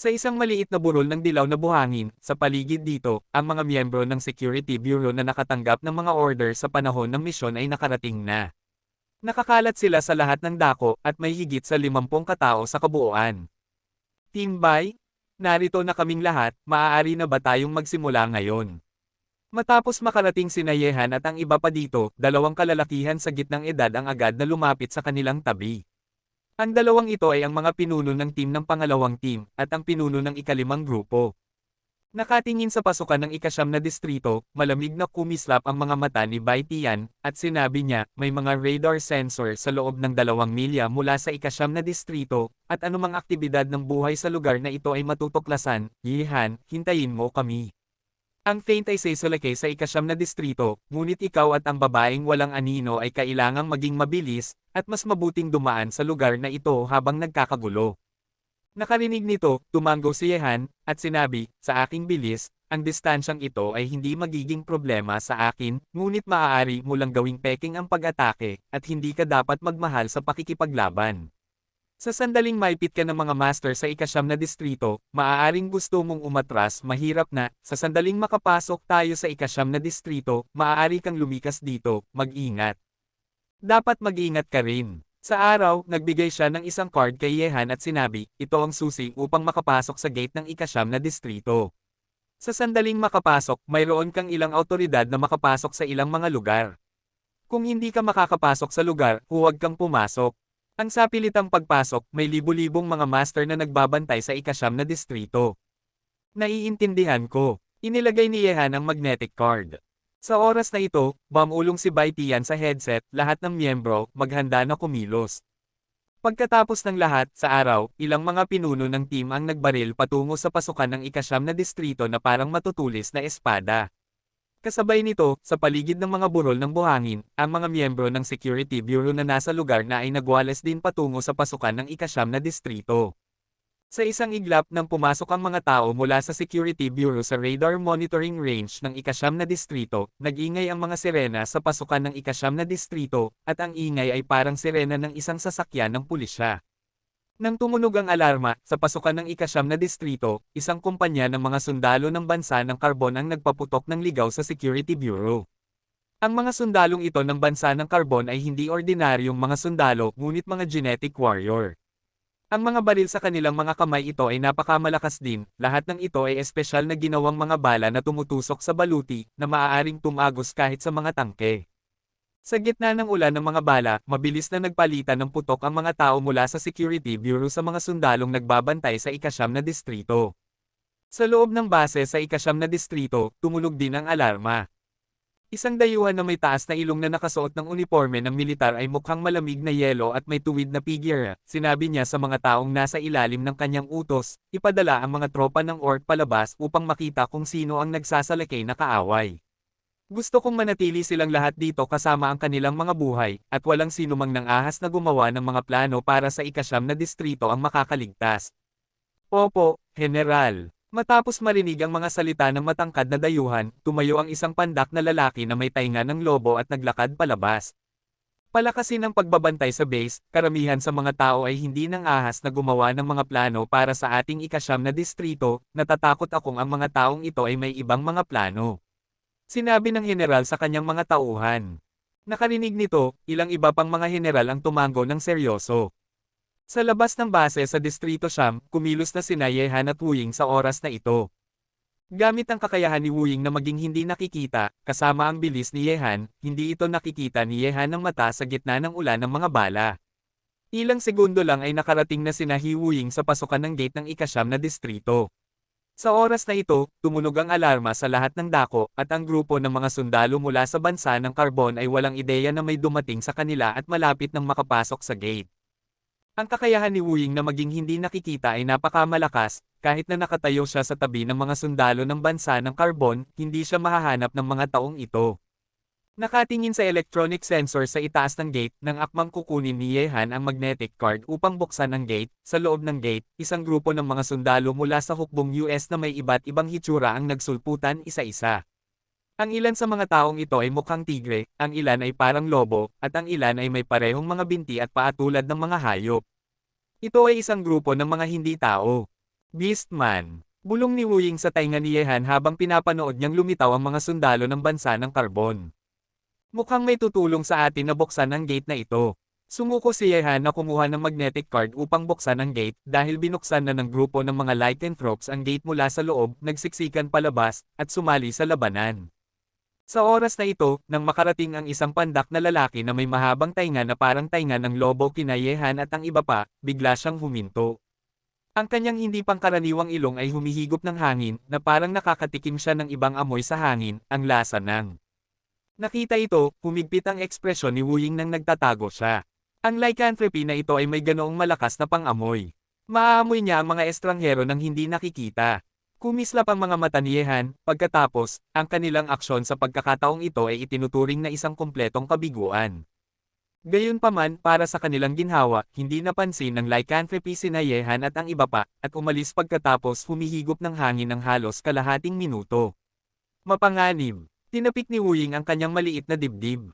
Sa isang maliit na burol ng dilaw na buhangin, sa paligid dito, ang mga miyembro ng Security Bureau na nakatanggap ng mga order sa panahon ng misyon ay nakarating na. Nakakalat sila sa lahat ng dako at may higit sa 50 katao sa kabuuan. Team Bai, narito na kaming lahat, maaari na ba tayong magsimula ngayon? Matapos makarating sina Yehan at ang iba pa dito, 2 kalalakihan sa gitnang edad ang agad na lumapit sa kanilang tabi. Ang 2 ito ay ang mga pinuno ng team ng pangalawang team, at ang pinuno ng ikalimang grupo. Nakatingin sa pasukan ng ikasyam na distrito, malamig na kumislap ang mga mata ni Bai Tian, at sinabi niya, may mga radar sensor sa loob ng 2 milya mula sa ikasyam na distrito, at anumang aktibidad ng buhay sa lugar na ito ay matutuklasan. Yehan, hintayin mo kami. Ang faint ay sesolake sa ikasyam na distrito, ngunit ikaw at ang babaeng walang anino ay kailangang maging mabilis, at mas mabuting dumaan sa lugar na ito habang nagkakagulo. Nakarinig nito, tumango si Yehan, at sinabi, sa aking bilis, ang distansyang ito ay hindi magiging problema sa akin, ngunit maaari mo lang gawing peking ang pag-atake, at hindi ka dapat magmahal sa pakikipaglaban. Sa sandaling maipit ka ng mga master sa ikasyam na distrito, maaaring gusto mong umatras, mahirap na, sa sandaling makapasok tayo sa ikasyam na distrito, maaari kang lumikas dito, mag-ingat. Dapat mag-ingat ka rin. Sa araw, nagbigay siya ng isang card kay Yehan at sinabi, ito ang susi upang makapasok sa gate ng ikasyam na distrito. Sa sandaling makapasok, mayroon kang ilang autoridad na makapasok sa ilang mga lugar. Kung hindi ka makakapasok sa lugar, huwag kang pumasok. Ang sapilitang pagpasok, may libu-libong mga master na nagbabantay sa ikasyam na distrito. Naiintindihan ko. Inilagay ni Yehan ang magnetic card. Sa oras na ito, bumulong si Bai Tian sa headset, lahat ng miyembro, maghanda na kumilos. Pagkatapos ng lahat, sa araw, ilang mga pinuno ng team ang nagbaril patungo sa pasukan ng ikasyam na distrito na parang matutulis na espada. Kasabay nito, sa paligid ng mga burol ng buhangin, ang mga miyembro ng Security Bureau na nasa lugar na ay nagwales din patungo sa pasukan ng ikasyam na distrito. Sa isang iglap nang pumasok ang mga tao mula sa Security Bureau sa radar monitoring range ng ikasyam na distrito, nag-ingay ang mga sirena sa pasukan ng ikasyam na distrito, at ang ingay ay parang sirena ng isang sasakyan ng pulisya. Nang tumunog ang alarma, sa pasukan ng ikasyam na distrito, isang kumpanya ng mga sundalo ng bansa ng Carbon ang nagpaputok ng ligaw sa Security Bureau. Ang mga sundalong ito ng bansa ng Carbon ay hindi ordinaryong mga sundalo, ngunit mga genetic warrior. Ang mga baril sa kanilang mga kamay ito ay napakamalakas din, lahat ng ito ay espesyal na ginawang mga bala na tumutusok sa baluti, na maaaring tumagos kahit sa mga tangke. Sa gitna ng ulan ng mga bala, mabilis na nagpalitan ng putok ang mga tao mula sa Security Bureau sa mga sundalong nagbabantay sa ikasyam na distrito. Sa loob ng base sa ikasyam na distrito, tumulog din ang alarma. Isang dayuhan na may taas na ilong na nakasuot ng uniforme ng militar ay mukhang malamig na yelo at may tuwid na figure. Sinabi niya sa mga taong nasa ilalim ng kanyang utos, ipadala ang mga tropa ng Orc palabas upang makita kung sino ang nagsasalakay na kaaway. Gusto kong manatili silang lahat dito kasama ang kanilang mga buhay, at walang sinumang nang-ahas na gumawa ng mga plano para sa ikasyam na distrito ang makakaligtas. Opo, General. Matapos marinig ang mga salita ng matangkad na dayuhan, tumayo ang isang pandak na lalaki na may tainga ng lobo at naglakad palabas. Palakasin ang pagbabantay sa base, karamihan sa mga tao ay hindi nang-ahas na gumawa ng mga plano para sa ating ikasyam na distrito, natatakot akong ang mga taong ito ay may ibang mga plano. Sinabi ng general sa kanyang mga tauhan. Nakarinig nito, ilang iba pang mga general ang tumango ng seryoso. Sa labas ng base sa Distrito Siyam, kumilos na sina Yehan at Wu Ying sa oras na ito. Gamit ang kakayahan ni Wu Ying na maging hindi nakikita, kasama ang bilis ni Yehan, hindi ito nakikita ni Yehan ng mata sa gitna ng ulan ng mga bala. Ilang segundo lang ay nakarating na sina Wu Ying sa pasukan ng gate ng ikasyam na distrito. Sa oras na ito, tumunog ang alarma sa lahat ng dako, at ang grupo ng mga sundalo mula sa bansa ng Carbon ay walang ideya na may dumating sa kanila at malapit nang makapasok sa gate. Ang kakayahan ni Wu Ying na maging hindi nakikita ay napakamalakas, kahit na nakatayo siya sa tabi ng mga sundalo ng bansa ng Carbon, hindi siya mahahanap ng mga taong ito. Nakatingin sa electronic sensor sa itaas ng gate, nang akmang kukunin ni Yehan ang magnetic card upang buksan ang gate. Sa loob ng gate, isang grupo ng mga sundalo mula sa hukbong US na may iba't ibang hitsura ang nagsulputan isa-isa. Ang ilan sa mga taong ito ay mukhang tigre, ang ilan ay parang lobo, at ang ilan ay may parehong mga binti at paa tulad ng mga hayop. Ito ay isang grupo ng mga hindi tao. Beastman. Bulong ni Wu Ying sa tainga ni Yehan habang pinapanood niyang lumitaw ang mga sundalo ng bansa ng Carbon. Mukhang may tutulong sa atin na buksan ang gate na ito. Sumuko si Yehan na kumuha ng magnetic card upang buksan ang gate dahil binuksan na ng grupo ng mga lycanthropes ang gate mula sa loob, nagsiksikan palabas, at sumali sa labanan. Sa oras na ito, nang makarating ang isang pandak na lalaki na may mahabang tainga na parang tainga ng lobo kina Yehan at ang iba pa, bigla siyang huminto. Ang kanyang hindi pangkaraniwang ilong ay humihigop ng hangin na parang nakakatikim siya ng ibang amoy sa hangin, ang lasa ng. Nakita ito, humigpit ang ekspresyon ni Wu Ying nang nagtatago siya. Ang lycanthropy na ito ay may ganoong malakas na pang-amoy. Maaamoy niya ang mga estranghero nang hindi nakikita. Kumislap ang mga mata ni Yehan, pagkatapos, ang kanilang aksyon sa pagkakataong ito ay itinuturing na isang kumpletong kabiguan. Gayunpaman, para sa kanilang ginhawa, hindi napansin ng lycanthropy sina Yehan at ang iba pa, at umalis pagkatapos humihigop ng hangin ng halos kalahating minuto. Mapanganib. Tinapik ni Wu Ying ang kanyang maliit na dibdib.